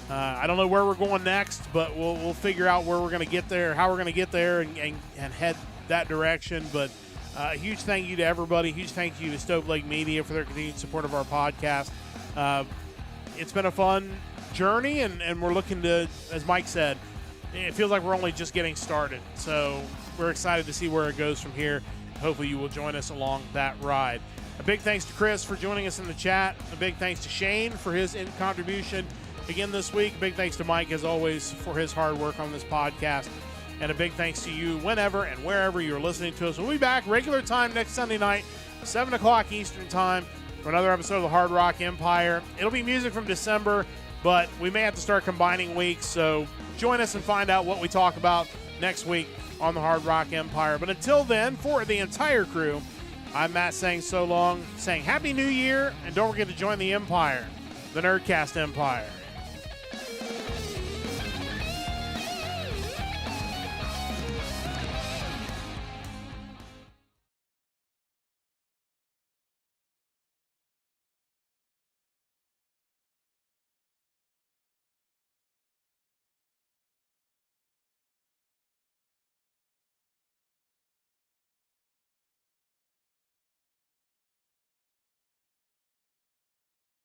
I don't know where we're going next, but we'll figure out where we're going to get there, how we're going to get there, and head that direction. But a huge thank you to everybody. Huge thank you to Stoke Lake Media for their continued support of our podcast. It's been a fun journey, and we're looking to, as Mike said, it feels like we're only just getting started. So we're excited to see where it goes from here. Hopefully you will join us along that ride. A big thanks to Chris for joining us in the chat. A big thanks to Shane for his contribution again this week. A big thanks to Mike, as always, for his hard work on this podcast. And a big thanks to you whenever and wherever you're listening to us. We'll be back regular time next Sunday night, 7 o'clock Eastern time, for another episode of the Hard Rock Empire. It'll be music from December, but we may have to start combining weeks. So join us and find out what we talk about next week on the Hard Rock Empire. But until then, for the entire crew, I'm Matt saying so long, saying Happy New Year, and don't forget to join the Empire, the Nerdcast Empire.